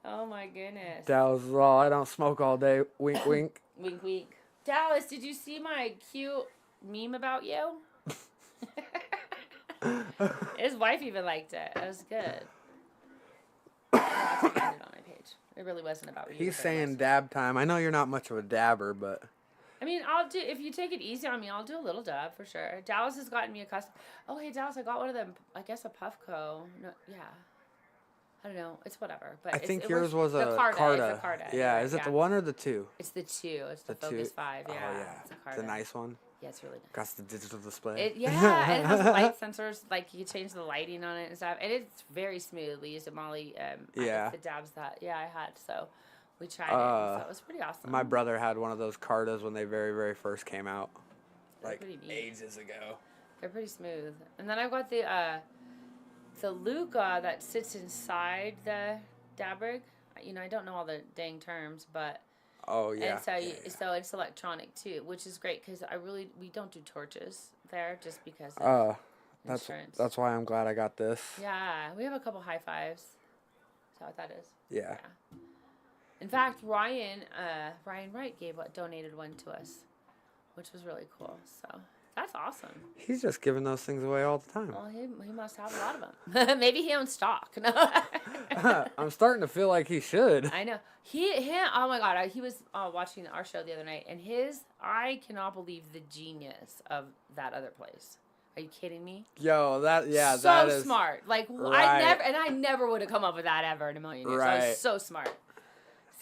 Oh, my goodness. Dallas is all, I don't smoke all day. Wink, wink. Wink, wink. Dallas, did you see my cute meme about you? His wife even liked it. It was good. I'll find it on my page. It really wasn't about you. He's but it saying was. dab time. I know you're not much of a dabber, but I mean, if you take it easy on me, I'll do a little dab for sure. Dallas has gotten me accustomed. Oh, hey, Dallas, I got one of them, I guess a Puffco. No, yeah. I don't know. It's whatever. But I think yours was the a Carta. Carta. It's a Carta. Yeah, is it the 1 or the 2? It's the 2. It's the The Focus 2? 5. Yeah. Oh, yeah. It's a Carta. The nice one. Yeah, it's really nice. Got the digital display. Yeah, and it has light sensors. Like, you can change the lighting on it and stuff. And it's very smooth. We used it, Molly. Yeah. The dabs that, I had. So we tried it. So it was pretty awesome. My brother had one of those Cartas when they very, very first came out. They're Like, pretty neat. ages ago. They're pretty smooth. And then I've got the Luca that sits inside the dab rig. You know, I don't know all the dang terms, but Oh, yeah. and so yeah, yeah. so it's electronic too, which is great because we don't do torches there just because. insurance. That's why I'm glad I got this. Yeah, we have a couple high fives. Is that what that is? Yeah. In fact, Ryan Wright donated one to us, which was really cool. So that's awesome. He's just giving those things away all the time. Well, he must have a lot of them. Maybe he owns stock. No. I'm starting to feel like he should. I know. Oh my God. He was watching our show the other night, and I cannot believe the genius of that other place. Are you kidding me? Yo, that so is smart. Like right. I never would have come up with that ever in a million years. Right. I was so smart.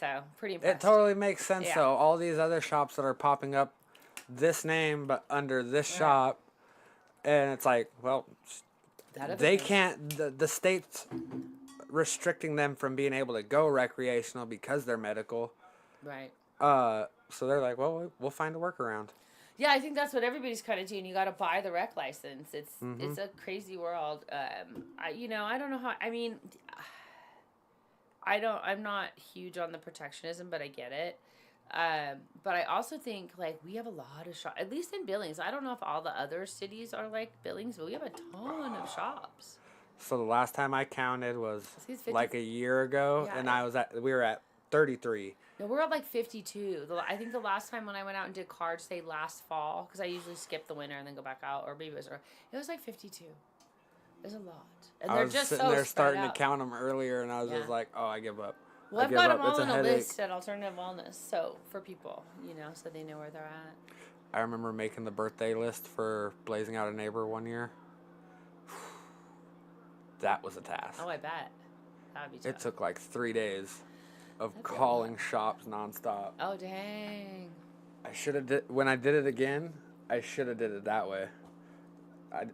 So pretty impressed. It totally makes sense Yeah. though. All these other shops that are popping up, this name but under this shop, and it's like, well, they can't. The state's restricting them from being able to go recreational because they're medical. Right. So they're like, well, we'll find a workaround. Yeah, I think that's what everybody's kind of doing. You got to buy the rec license. It's a crazy world. I don't know how. I mean, I'm not huge on the protectionism, but I get it. But I also think like we have a lot of shops, at least in Billings. I don't know if all the other cities are like Billings, but we have a ton of shops. So the last time I counted was think it's 50 like a year ago, Yeah. and we were at 33. No, we're at like 52. I think the last time when I went out and did card stay last fall, because I usually skip the winter and then go back out, or maybe it was like 52. There's a lot. And I they're was just sitting so there starting spread out. to count them earlier, and I was Yeah. just like, oh, I give up. Well, I I've give got up. them all It's on a headache. list at Alternative Wellness, so for people, so they know where they're at. I remember making the birthday list for Blazing Out a Neighbor one year. That was a task. Oh, I bet. That would be tough. It took like 3 days of That'd be a calling lot. shops nonstop. Oh, dang. I should have when I did it again, I should have did it that way.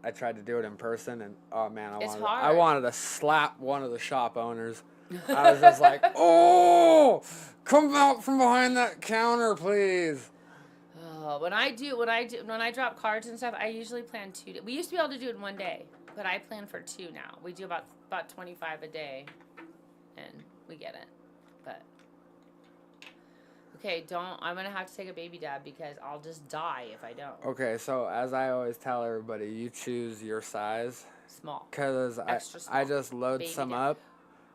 I tried to do it in person, and oh man, It's I hard. wanted to slap one of the shop owners. I was just like, oh, come out from behind that counter, please. Oh, when I drop cards and stuff, I usually plan 2 days. We used to be able to do it in 1 day, but I plan for 2 now. We do about 25 a day, and we get it. But okay, I'm gonna have to take a baby dab because I'll just die if I don't. Okay, so as I always tell everybody, you choose your size. Small. Because Extra I small. just load Baby some dab. up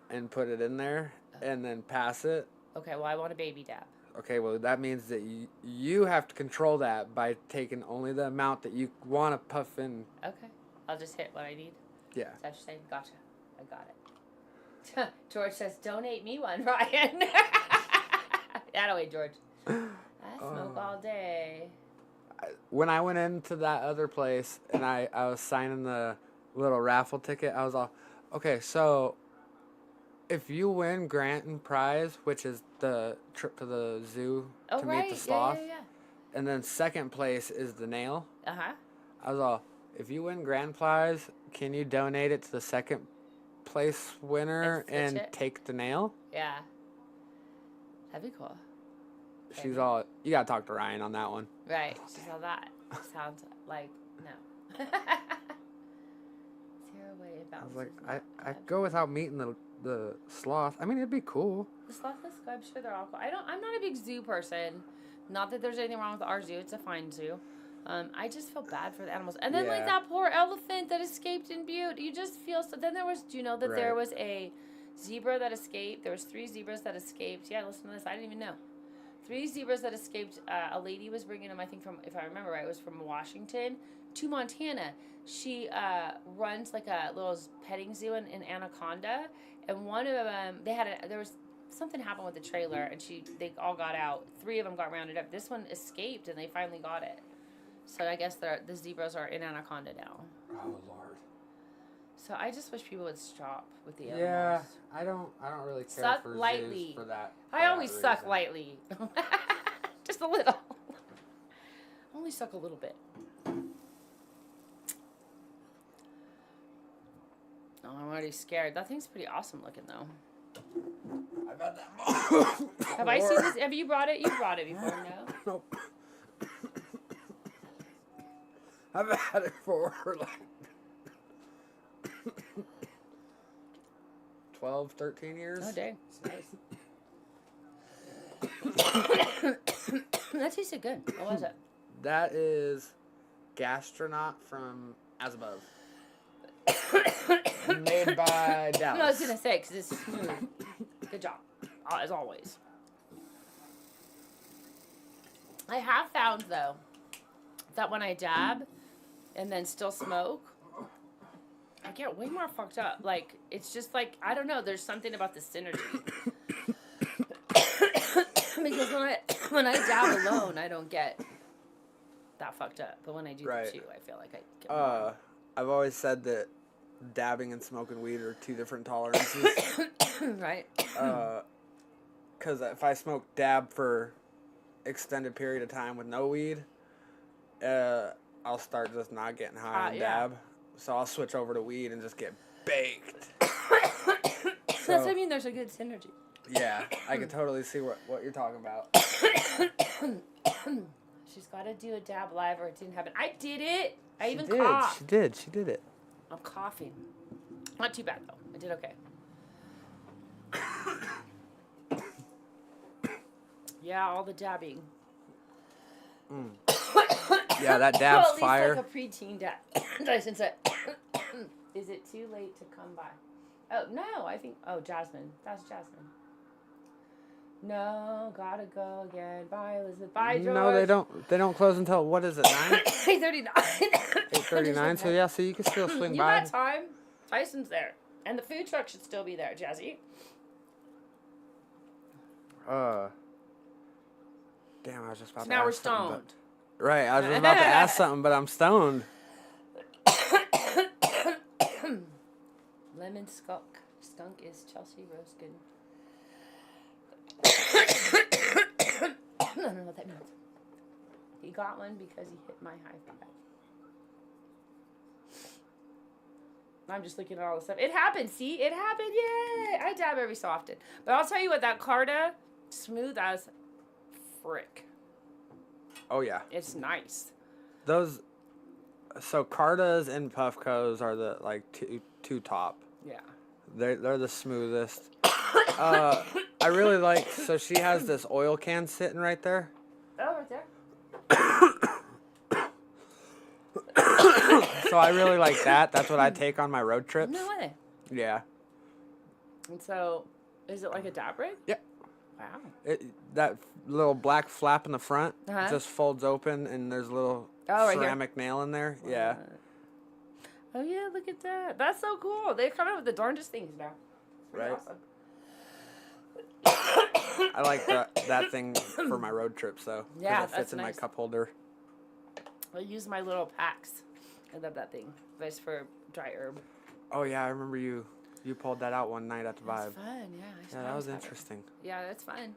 and put it in there and then pass it. Okay, well I want a baby dab. Okay, well that means that you have to control that by taking only the amount that you want to puff in. Okay, I'll just hit what I need. Yeah. Is that what you're saying? Gotcha. I got it. George says, donate me one, Ryan. That away, George. I smoke all day. When I went into that other place and I was signing the little raffle ticket, I was all, okay, so if you win Grant and Prize, which is the trip to the zoo to meet the sloth, Yeah. and then second place is the nail, Uh-huh. I was all, if you win Grand Prize, can you donate it to the second place winner And and switch it? take the nail? Yeah. That'd be cool. She's all, you gotta talk to Ryan on that one. Right. She saw that. Sounds like no. 0 way it I was bounces. like, I'd go without meeting the sloth. I mean, it'd be cool. The sloth is good. I'm sure they're all cool. I'm not a big zoo person. Not that there's anything wrong with our zoo. It's a fine zoo. I just feel bad for the animals. And then like Yeah. that poor elephant that escaped in Butte. You just feel so. Then there was. Do you know that there Right. was a zebra that escaped? There was 3 zebras that escaped. Yeah, listen to this. I didn't even know. 3 zebras that escaped. A lady was bringing them. I think from, if I remember right, it was from Washington to Montana. She runs like a little petting zoo in Anaconda, and one of them there was something happened with the trailer, and they all got out. 3 of them got rounded up. This one escaped, and they finally got it. So I guess the zebras are in Anaconda now. Oh Lord. So I just wish people would stop with the animals. Yeah, I don't really care Suck for lightly. zoos for that. I always for that suck reason. lightly. Just a little. Only suck a little bit. Oh, I'm already scared. That thing's pretty awesome looking though. I've had that. Have I seen this? Have you brought it? You brought it before, no? Nope. I've had it for like 12, 13 years. Oh, dang. That tasted good. What was it? That is Gastronaut from As Above. Made by Dallas. No, I was gonna say because it's smooth. Good job, as always. I have found though that when I dab and then still smoke, I get way more fucked up. Like it's just like I don't know. There's something about the synergy. Because when I dab alone, I don't get that fucked up. But when I do Right. the two, I feel like I get more. I've always said that dabbing and smoking weed are two different tolerances. Right. Because if I smoke dab for extended period of time with no weed, I'll start just not getting high on yeah. dab. So I'll switch over to weed and just get baked. So that's what I mean. There's a good synergy. Yeah, I can totally see what you're talking about. She's got to do a dab live or it didn't happen. I did it. I even did. coughed. She did it. I'm coughing. Not too bad though. I did okay. Yeah, all the dabbing. Yeah, that dab's Well, at fire. least like a preteen dab. Since is it too late to come by? Oh no, I think. Oh, Jasmine. That's Jasmine. No, gotta go again. Bye, Elizabeth. Bye, George. No, they don't. They don't close until what is it? 9? 8:39. 8:39. So yeah, so you can still swing You by. got time. Tyson's there, and the food truck should still be there, Jazzy. Damn, I was just about So to now ask we're something, stoned. but- right, I was just about to ask something, but I'm stoned. Lemon skunk. Skunk is Chelsea Rosegood. I don't know what that means. He got one because he hit my high five. I'm just looking at all the stuff. It happened. See, it happened. Yay! I dab every so often, but I'll tell you what. That Carta, smooth as frick. Oh yeah, It's nice. those. So Cartas and Puffcos are the like two top. Yeah. They're the smoothest. I really like. So she has this oil can sitting right there. Oh, right there. So I really like that. That's what I take on my road trips. No way. Yeah. And so, is it like a dab rig? Yep. Wow. That little black flap in the front Uh-huh. just folds open, and there's a little Oh, right here. ceramic nail in there. Yeah. Oh yeah, look at that. That's so cool. They come out with the darndest things now. It's pretty Right. awesome. I like that thing for my road trips though. 'Cause Yeah, it fits that's in nice. my cup holder. I use my little packs. I love that thing. That's for dry herb. Oh yeah, I remember you pulled that out one night at the That's Vibe. fun, yeah. Yeah, that was interesting. Yeah, that's fun.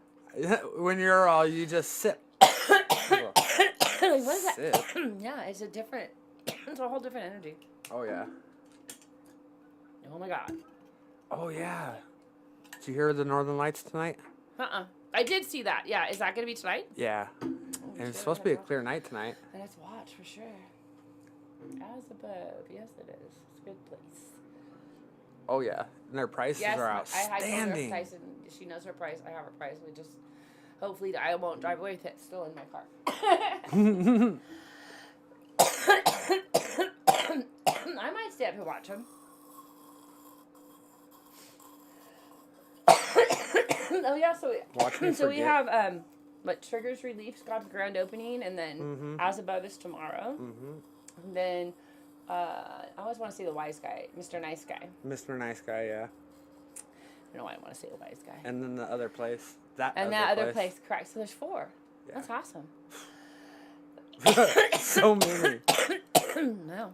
When you're all, you just sip. What is that? Sip. Yeah, it's a different. It's a whole different energy. Oh yeah. Oh my god. Oh yeah. Did you hear the Northern Lights tonight? I did see that. Yeah, is that gonna be tonight? Yeah. Oh, And it's shit, supposed to be a I clear night tonight. Let's watch for sure. As above, yes it is. It's a good place. Oh yeah. And their prices Yes, are I told her outstanding. Tyson. She knows her price. I have her price. We just hopefully I won't drive away with it. Still in my car. I might stay up and watch them. Oh yeah, so Watch me so we forget. have what Triggers Relief's got a grand opening, and then As Above is tomorrow. And then I always want to say the wise guy, Mr. Nice Guy. Mr. Nice Guy, yeah. I don't know why I want to say the wise guy. And then the other place. And that other place, correct. So there's 4. Yeah. That's awesome. So many. No.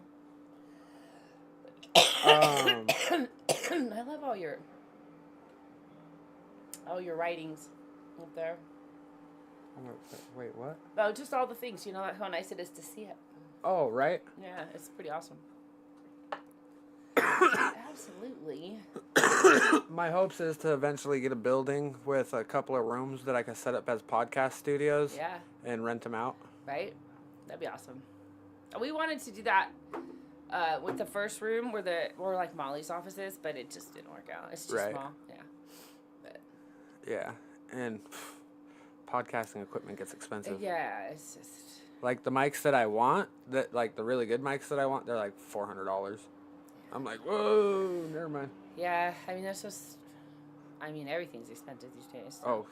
I love all your writings up there. Wait, what? Oh, just all the things. You know how nice it is to see it. Oh, right. Yeah, it's pretty awesome. Absolutely. My hopes is to eventually get a building with a couple of rooms that I can set up as podcast studios Yeah. and rent them out. Right? That'd be awesome. We wanted to do that with the first room where like Molly's office is, but it just didn't work out. It's too Right. small. Yeah. But Yeah, and podcasting equipment gets expensive. yeah, it's just Like the mics that I want, that like the really good mics that I want, they're like $400. I'm like, whoa, never mind. Yeah, I mean, that's just. I mean, everything's expensive these days. So. Oh,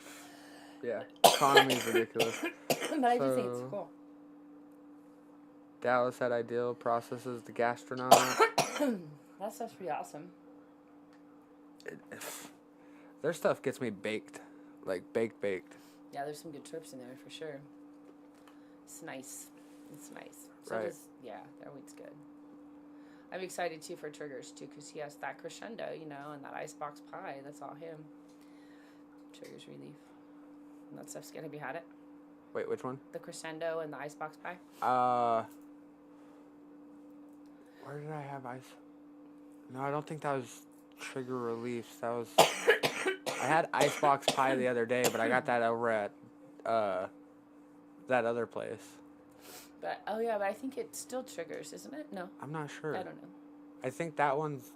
yeah. Economy's ridiculous. But I do think it's cool. Dallas had ideal processes the gastronaut. That stuff's pretty awesome. Their stuff gets me baked. Like, baked. Yeah, there's some good trips in there for sure. It's nice. It's nice. So Right. yeah, their weed's good. I'm excited too for Triggers too, because he has that crescendo, you know, and that icebox pie. That's all him. Triggers Relief. And that stuff's gonna be had it. Wait, which one? The crescendo and the icebox pie. Where did I have ice? No, I don't think that was Trigger Reliefs. That was. I had icebox pie the other day, but I got that over at that other place. But but I think it's still Triggers, isn't it? No, I'm not sure. I don't know. I think that one's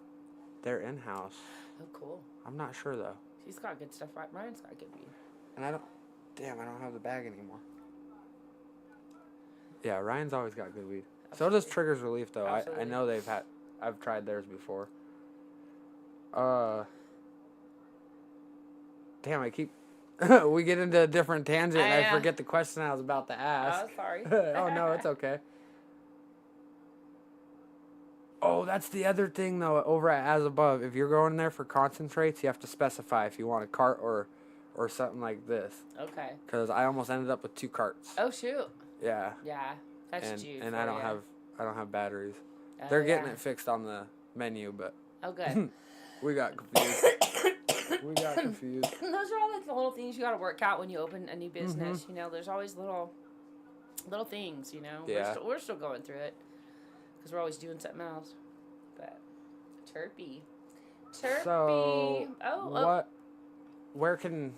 their in-house. Oh, cool. I'm not sure though. He's got good stuff. Right, Ryan's got good weed. And I don't have the bag anymore. Yeah, Ryan's always got good weed. Absolutely. So does Triggers Relief though. I know I've tried theirs before. Damn, I keep we get into a different tangent and I forget the question I was about to ask. Oh, sorry. Oh no, it's okay. Oh, that's the other thing though. Over at As Above, if you're going there for concentrates, you have to specify if you want a cart or something like this. Okay. Because I almost ended up with 2 carts. Oh shoot. Yeah. Yeah, that's Jude. And for I don't ya. have batteries. Oh, They're getting yeah. it fixed on the menu, but Oh, good. we got confused. Those are all like the little things you got to work out when you open a new business. You know, there's always little things. You know, Yeah. we're still going through it because we're always doing something else. But Terpy. So Oh. where can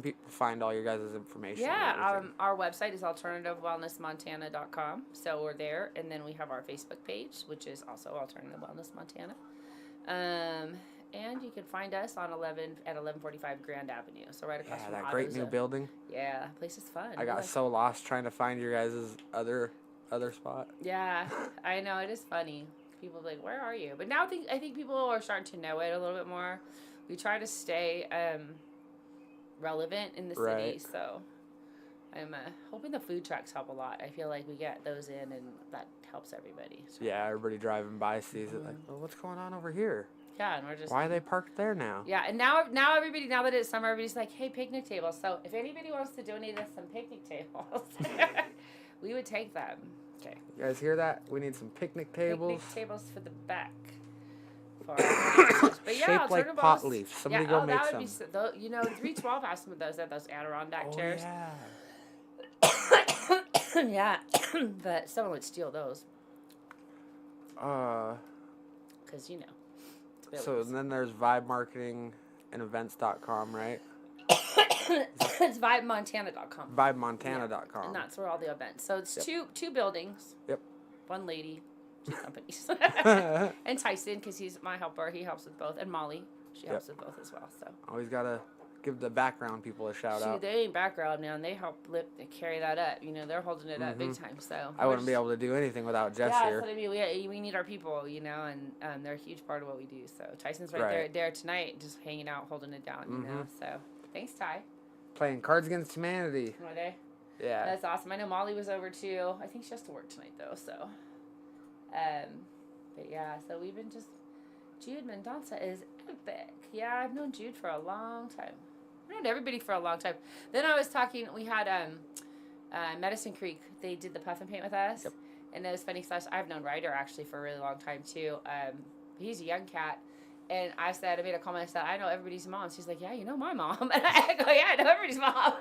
people find all your guys' information? and Yeah, everything? our website is alternativewellnessmontana.com. So we're there, and then we have our Facebook page, which is also Alternative Wellness Montana. And you can find us on 1145 Grand Avenue. So right across Yeah, from that great new AutoZone. building. Yeah, that place is fun. I got so lost trying to find your guys' other spot. Yeah, I know, it is funny. People are like, "Where are you?" But now I think people are starting to know it a little bit more. We try to stay relevant in the city, Right. so I'm hoping the food trucks help a lot. I feel like we get those in, and that helps everybody. So. Yeah, everybody driving by sees it like, well, what's going on over here? Yeah, and we're just. Why are they parked there now? Yeah, and now everybody, now that it's summer, everybody's like, "Hey, picnic tables." So if anybody wants to donate us some picnic tables, we would take them. Okay. You guys hear that? We need some picnic tables. Picnic tables for the back. For our but yeah, Shaped like Alternative pot Wellness- leaves. Somebody yeah, go that make would some. be you know, 312 has some of those at those Adirondack Oh, chairs. yeah. Yeah, but someone would steal those because you know. It's So buildings. then there's Vibe Marketing and Events.com, right? It's vibemontana.com. VibeMontana.com. And that's where all the events. So it's two buildings. Yep. One lady, 2 companies. And Tyson, because he's my helper, he helps with both. And Molly, she helps with both as well. So Always gotta give the background people a shout out. they ain't background now, and they help carry that up. You know, they're holding it up big time. So I wouldn't be able to do anything without Jess Yeah, here. that's what I mean. We need our people, you know, and they're a huge part of what we do. So Tyson's right Right. there tonight, just hanging out, holding it down. You know, so thanks, Ty. Playing Cards Against Humanity. Are they? Yeah. That's awesome. I know Molly was over too. I think she has to work tonight though. So, but yeah. So we've been just. Jude Mendonça is epic. Yeah, I've known Jude for a long time. I've known everybody for a long time. Then I was talking. We had Medicine Creek. They did the puff and paint with us. Yep. And it was funny because I've known Ryder actually for a really long time too. He's a young cat. And I made a comment, I said, I know everybody's mom. She's like, yeah, you know my mom. And I go, yeah, I know everybody's mom.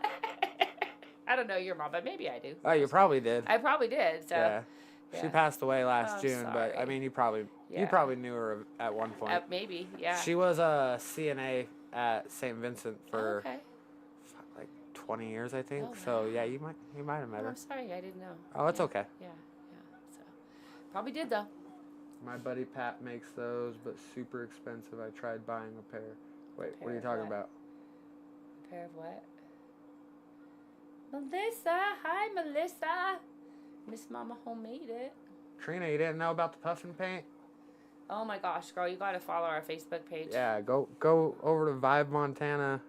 I don't know your mom, but maybe I do. Oh, you probably did. I probably did. So Yeah. She yeah. passed away last Oh, June, but I sorry. mean, you probably knew her at one point. Maybe, yeah. She was a CNA at St. Vincent for okay. like 20 years, I think. Oh, so wow. yeah, you might have met Oh, her. I'm sorry, I didn't know. Oh, it's Yeah, okay. Yeah. So probably did though. My buddy Pat makes those, but super expensive. I tried buying a pair. Wait, what are you of talking what? about? A pair of what? Melissa, hi Melissa. Miss Mama homemade it. Trina, you didn't know about the puffin paint? Oh my gosh, girl, you gotta follow our Facebook page. Yeah, go over to Vibe Montana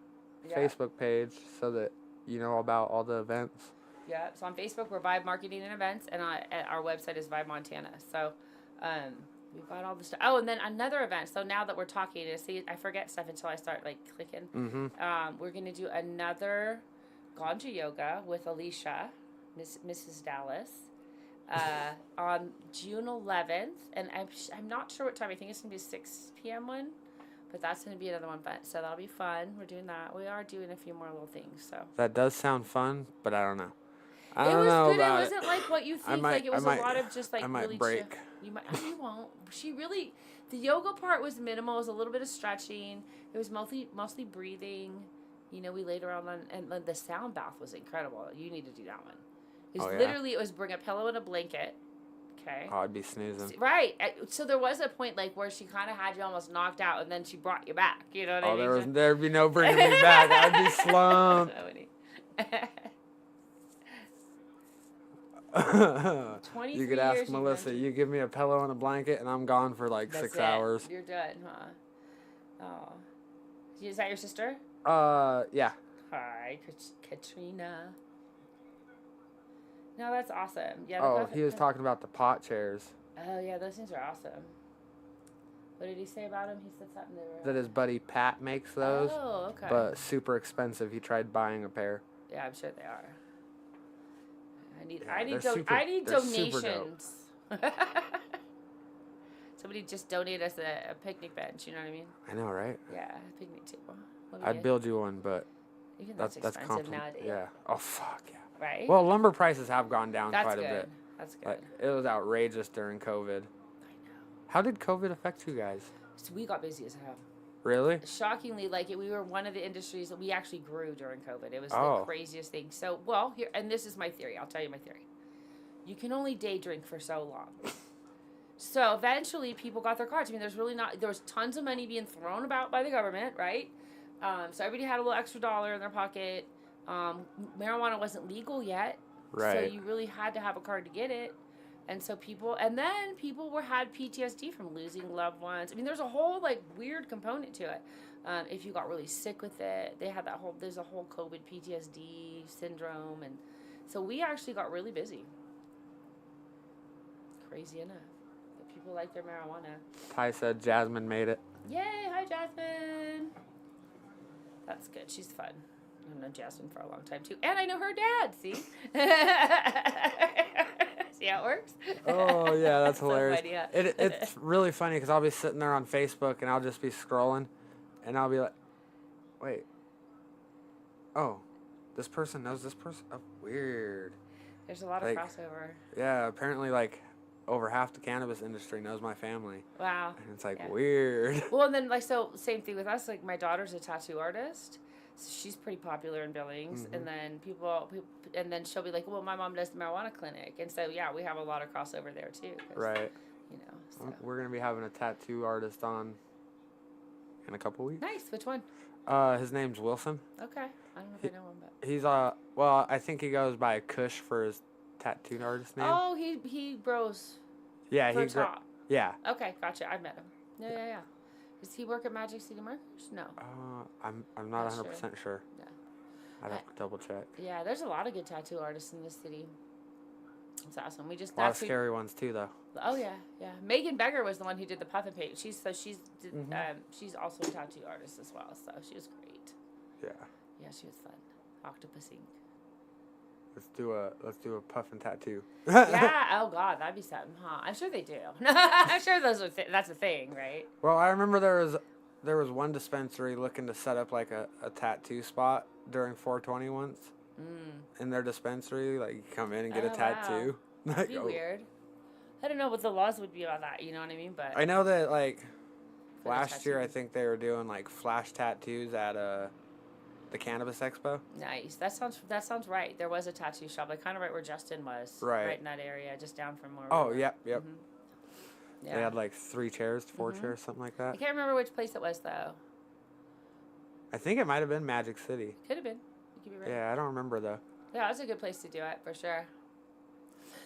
Yeah. Facebook page so that you know about all the events. Yeah. So on Facebook, we're Vibe Marketing and Events, and our website is Vibe Montana. So, we've got all the stuff. Oh, and then another event. So now that we're talking, see, I forget stuff until I start like clicking. Mm-hmm. We're gonna do another Ganja Yoga with Alicia, Mrs. Dallas, on June 11th, and I'm not sure what time. I think it's gonna be a 6 p.m. one, but that's gonna be another one. But so that'll be fun. We're doing that. We are doing a few more little things. So That does sound fun, but I don't know. I it don't was know good. It about wasn't like what you think. might- Like it was I might- a lot of just like I might really break. chill. You might. Oh, you won't. She really. The yoga part was minimal. It was a little bit of stretching. It was mostly breathing. You know, we laid around and the sound bath was incredible. You need to do that one. It was literally, it was bring a pillow and a blanket. Okay. Oh, I'd be snoozing. Right. So there was a point like where she kind of had you almost knocked out, and then she brought you back. You know what I mean? There'd be no bringing me back. I'd be slumped. 23 You could ask years you've Melissa. been- You give me a pillow and a blanket, and I'm gone for like That's 6 it. hours. You're done, huh? Oh. Is that your sister? Yeah. Hi, Katrina. No, that's awesome. Yeah. Oh, he was talking about the pot chairs. Oh, yeah, those things are awesome. What did he say about them? He said something. That his buddy Pat makes those, Oh, okay. but super expensive. He tried buying a pair. Yeah, I'm sure they are. Yeah, I need they're super donations. Somebody just donate us a picnic bench. You know what I mean? I know, right? Yeah, a picnic table. I'd build you one, but Even that's expensive nowadays. Yeah. Oh fuck yeah. Right. Well, lumber prices have gone down that's quite good. a bit. That's good. Like, it was outrageous during COVID. I know. How did COVID affect you guys? So we got busy as hell. Really? Shockingly, we were one of the industries that we actually grew during COVID. It was Oh. the craziest thing. So, well, here, and this is my theory. I'll tell you my theory. You can only day drink for so long. So eventually people got their cards. I mean, there was tons of money being thrown about by the government, right? So everybody had a little extra dollar in their pocket. Marijuana wasn't legal yet. Right. So you really had to have a card to get it. And so people had PTSD from losing loved ones. I mean, there's a whole weird component to it. If you got really sick with it, there's a whole COVID PTSD syndrome. And so we actually got really busy. Crazy enough. But people like their marijuana. Ty said Jasmine made it. Yay, hi Jasmine. That's good. She's fun. I've known Jasmine for a long time too. And I know her dad, see? See how it works? Oh, yeah, that's So hilarious. funny, yeah. It's really funny because I'll be sitting there on Facebook and I'll just be scrolling and I'll be like, wait. Oh, this person knows this person? Oh, weird. There's a lot of crossover. Yeah, apparently over half the cannabis industry knows my family. Wow. And it's Yeah. weird. Well, and then so same thing with us. My daughter's a tattoo artist, so she's pretty popular in Billings. Mm-hmm. And then people, and then she'll be like, "Well, my mom does the marijuana clinic," and so yeah, we have a lot of crossover there too. 'Cause, Right. You know. So. We're going to be having a tattoo artist on in a couple weeks. Nice. Which one? His name's Wilson. Okay. I don't know if I know him, but. He's well, I think he goes by Kush for his tattoo artist name. Oh, he bros. yeah, For he top. yeah. Okay, gotcha. I've met him. Yeah. Does he work at Magic City Markers? No. I'm not Not 100% sure. No. I'd have to double check. Yeah, there's a lot of good tattoo artists in this city. It's awesome. We just A lot of scary ones too, though. Oh yeah. Megan Beggar was the one who did the puff and paint. She's also a tattoo artist as well. So she was great. Yeah. Yeah, she was fun. Octopus Ink. Let's do a puff and tattoo. Yeah. Oh God, that'd be something, huh? I'm sure they do. I'm sure that's a thing, right? Well, I remember there was one dispensary looking to set up a tattoo spot during 420 once. In their dispensary, you come in and get a Oh, tattoo. That'd be weird. I don't know what the laws would be about that. You know what I mean? But I know that the last year I tattoos. think they were doing flash tattoos at the Cannabis Expo. Nice. That sounds right. There was a tattoo shop, kind of right where Justin was. Right in that area, just down from where. Oh, we were. yep. Yeah. They had 3 chairs, 4 chairs, something like I that. can't remember which place it was though. I think it might have been Magic City. Could have been. You could be right. Yeah, I don't remember though. Yeah, that's a good place to do it for sure.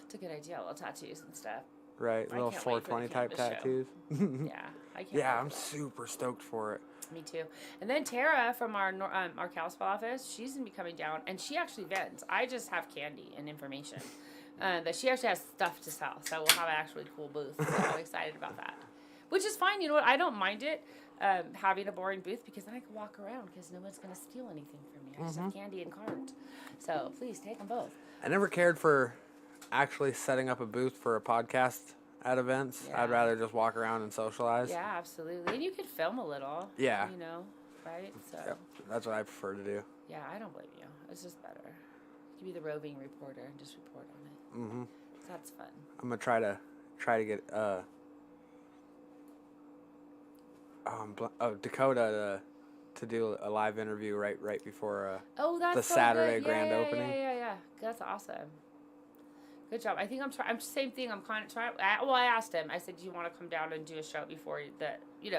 It's a good idea, little tattoos and stuff. Right, I little can't wait for the 420 type cannabis show. tattoos. Yeah, I can't. Yeah, wait I'm for that. super stoked for it. Me too. And then Tara from our Kalispell office, she's gonna be coming down, and she actually vends. I just have candy and information, but she actually has stuff to sell. So we'll have an actually cool booth. So I'm excited about that, which is fine. You know what? I don't mind it having a boring booth because then I can walk around because no one's gonna steal anything from me. I just have candy and cards. So please take them both. I never cared for actually setting up a booth for a podcast at events. Yeah. I'd rather just walk around and socialize. Yeah, absolutely. And you could film a little. Yeah. You know, right? So. Yep, that's what I prefer to do. Yeah, I don't blame you. It's just better. You can be the roving reporter and just report on it. Mm-hmm. That's fun. I'm gonna try to get Dakota to do a live interview right before Oh, that's the so Saturday good. grand yeah, opening. Yeah. That's awesome. Good job. I think I'm trying. I'm same thing. I'm kind of trying. I asked him. I said, "Do you want to come down and do a show before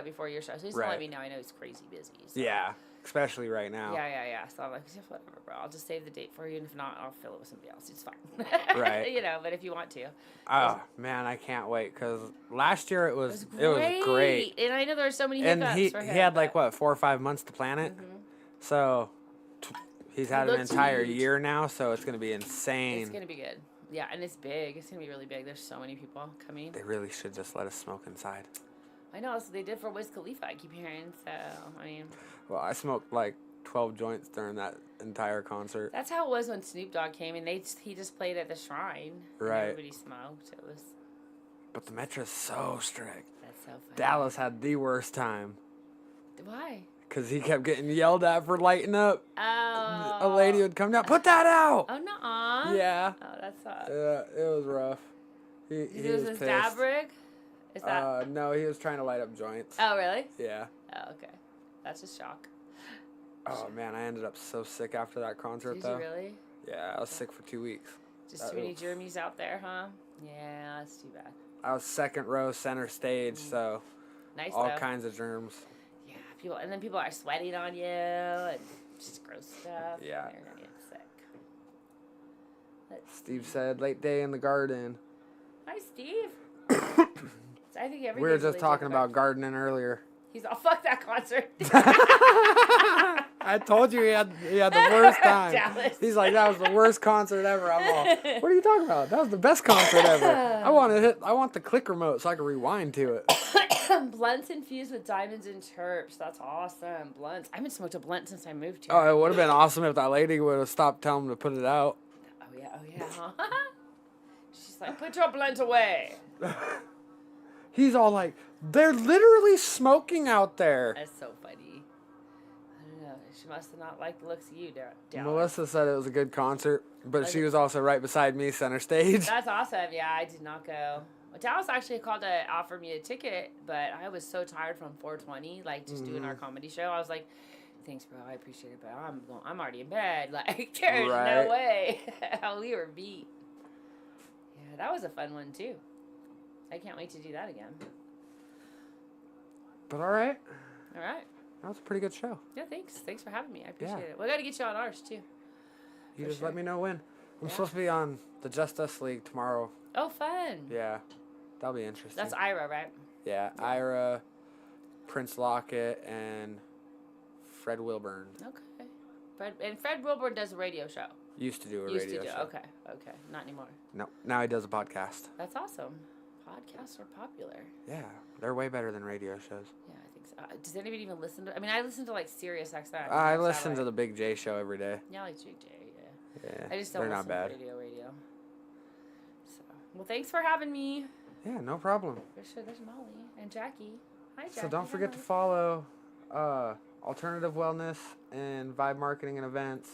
before your show?" So he's gonna let Right. me know. I know he's crazy busy. So. Yeah, especially right now. Yeah. So I'm like, just whatever, bro. I'll just save the date for you, and if not, I'll fill it with somebody else. It's fine. Right. But if you want to. Oh man, I can't wait because last year it was Great. great. And I know there were so many And hiccups he for him, had like but- what 4 or 5 months to plan it, so he's had an looks entire huge. year now. So it's gonna be insane. It's gonna be good. Yeah, and it's big. It's gonna be really big. There's so many people coming. They really should just let us smoke inside. I know. That's what they did for Wiz Khalifa. I keep hearing. So I mean, Well, I smoked like 12 joints during that entire concert. that's how it was when Snoop Dogg came, and he just played at the shrine. And Right. everybody smoked. It was. But the metro's so strict. That's so funny. Dallas had the worst time Why? because he kept getting yelled at for lighting up. Oh. A lady would come down, put that out. Oh no. Yeah. Oh, that sucks. Yeah, it was rough. He Is was this pissed. dab rig? Is that? No, he was trying to light up joints. Oh really? Yeah. Oh okay. That's a shock. Oh man, I ended up so sick after that concert Did though. you really? Yeah, I was sick for 2 weeks. Just too many germies out there, huh? Yeah, that's too bad. I was second row center stage, so Nice all though. kinds of germs. Yeah, and then people are sweating on you and just gross stuff. Yeah. And they're gonna get sick. Steve said, late day in the garden. Hi, Steve. I think every We were day's a just late talking day. about gardening earlier. He's all fuck that concert. I told you he had the worst time. Dallas. He's like, that was the worst concert ever. I'm all, what are you talking about? That was the best concert ever. I want the click remote so I can rewind to it. Blunts infused with diamonds and chirps. That's awesome. Blunts. I haven't smoked a blunt since I moved here. Oh, it would have been awesome if that lady would have stopped telling him to put it out. Oh yeah. Huh? She's like, put your blunt away. He's all like, they're literally smoking out there. That's so funny. I don't know. She must have not liked the looks of you, Dallas. Melissa said it was a good concert, but she Okay. was also right beside me, center stage. That's awesome. Yeah, I did not go. Dallas actually called to offer me a ticket, but I was so tired from 420, like just doing our comedy show. I was like, "Thanks, bro. I appreciate it, but I'm already in bed. Like, there's Right. no way." We were beat. Yeah, that was a fun one too. I can't wait to do that again. But all right, All right. that was a pretty good show. Yeah, thanks. Thanks for having me. I appreciate Yeah. it. We got to get you on ours too. You For just sure. let me know when. I'm Yeah. supposed to be on the Just Us League tomorrow. Oh, fun. Yeah, that'll be interesting. That's Ira, right? Yeah, Ira, Prince Lockett, and Fred Wilburn. Okay. Fred Wilbur does a radio show. Used to do a Used radio to do. show. Okay. Not anymore. No, now he does a podcast. That's awesome. Podcasts are popular. Yeah, they're way better than radio shows. Yeah, I think so. Does anybody even listen to? I mean, I listen to like Sirius XM. I listen to the Big J show every day. Yeah, I like Jig J. Yeah. Yeah, I just don't they're listen not bad. to radio. So, well, thanks for having me. Yeah, no problem. For sure, there's Molly and Jackie. Hi, Jackie. So don't forget to Hi. follow Alternative Wellness and Vibe Marketing and Events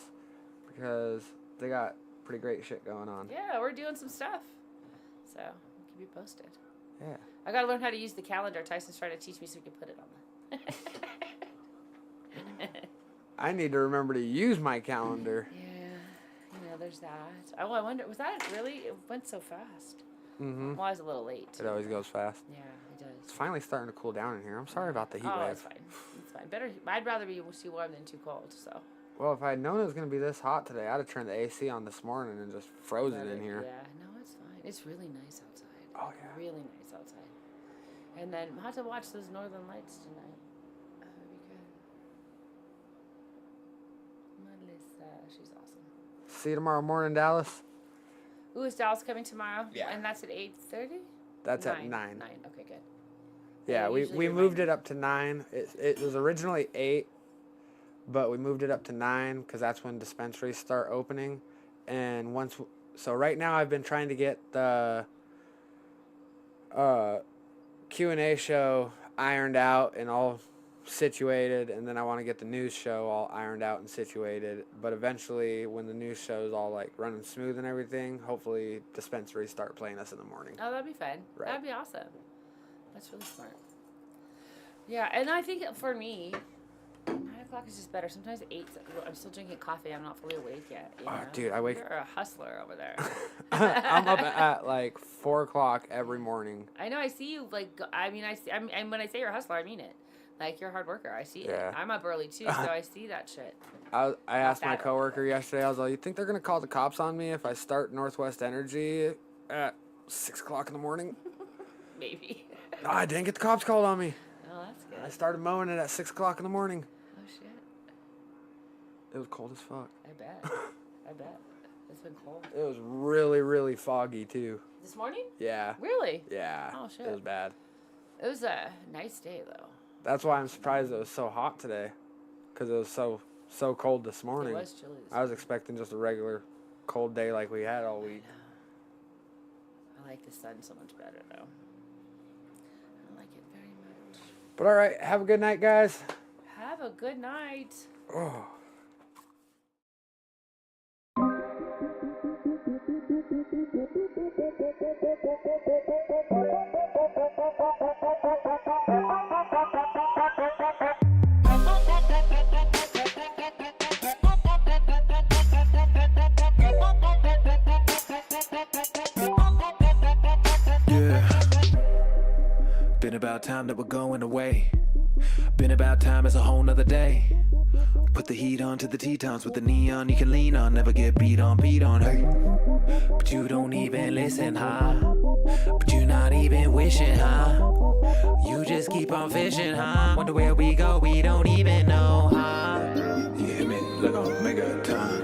because they got pretty great shit going on. Yeah, we're doing some stuff. So, we'll keep you posted. Yeah. I gotta learn how to use the calendar. Tyson's trying to teach me so we can put it on the. I need to remember to use my calendar. Yeah, there's that. Oh, I wonder, was that really? It went so fast. Mm-hmm. Well, I was a little late. It always goes fast. Yeah, it does. It's finally starting to cool down in here. I'm sorry about the heat Oh, wave. it's fine. It's fine. Better. I'd rather be too warm than too cold. So. Well, if I had known it was going to be this hot today, I'd have turned the AC on this morning and just frozen in here. Yeah. No, it's fine. It's really nice outside. Oh, yeah. Really nice outside. And then we'll have to watch those northern lights tonight. That would be good. Melissa, she's awesome. See you tomorrow morning, Dallas. Ooh, is Dallas coming tomorrow? Yeah. And that's at 8:30? That's at 9. 9. Okay, good. Yeah, They we usually moved remind it up to 9. It was originally 8, but we moved it up to 9 because that's when dispensaries start opening. And so right now I've been trying to get the Q&A show ironed out and all situated, and then I want to get the news show all ironed out and situated. But eventually, when the news show's all like running smooth and everything, hopefully dispensaries start playing us in the morning. Oh, that'd be fun. Right. That'd be awesome. That's really smart. Yeah, and I think for me, 9 o'clock is just better. Sometimes 8, I'm still drinking coffee. I'm not fully awake yet. You Oh, know? dude, I wake- You're a hustler over there. I'm up at like 4 o'clock every morning. I know. I see you. Like, I mean, and when I say you're a hustler, I mean it. Like, you're a hard worker. I see Yeah. it. I'm up early too, so I see that shit. I asked my that coworker yesterday. I was like, "You think they're gonna call the cops on me if I start Northwest Energy at 6 o'clock in the morning?" Maybe. No, I didn't get the cops called on me. Oh, that's good. I started mowing it at 6 o'clock in the morning. Oh shit. It was cold as fuck. I bet. I bet. It's been cold. It was really, really foggy too. This morning? Yeah. Really? Yeah. Oh, shit. It was bad. It was a nice day though. That's why I'm surprised it was so hot today, because it was so cold this morning. It was chilly. I was expecting just a regular cold day like we had all week. I like the sun so much better though. I like it very much. But all right, have a good night, guys. Have a good night. Oh. Yeah. Been about time that we're going away. Been about time it's a whole nother day. Put the heat on to the Tetons with the neon you can lean on. Never get beat on, hey. But you don't even listen, huh? But you're not even wishing, huh? You just keep on fishing, huh? Wonder where we go, we don't even know, huh? You hear me? Look on, make a time.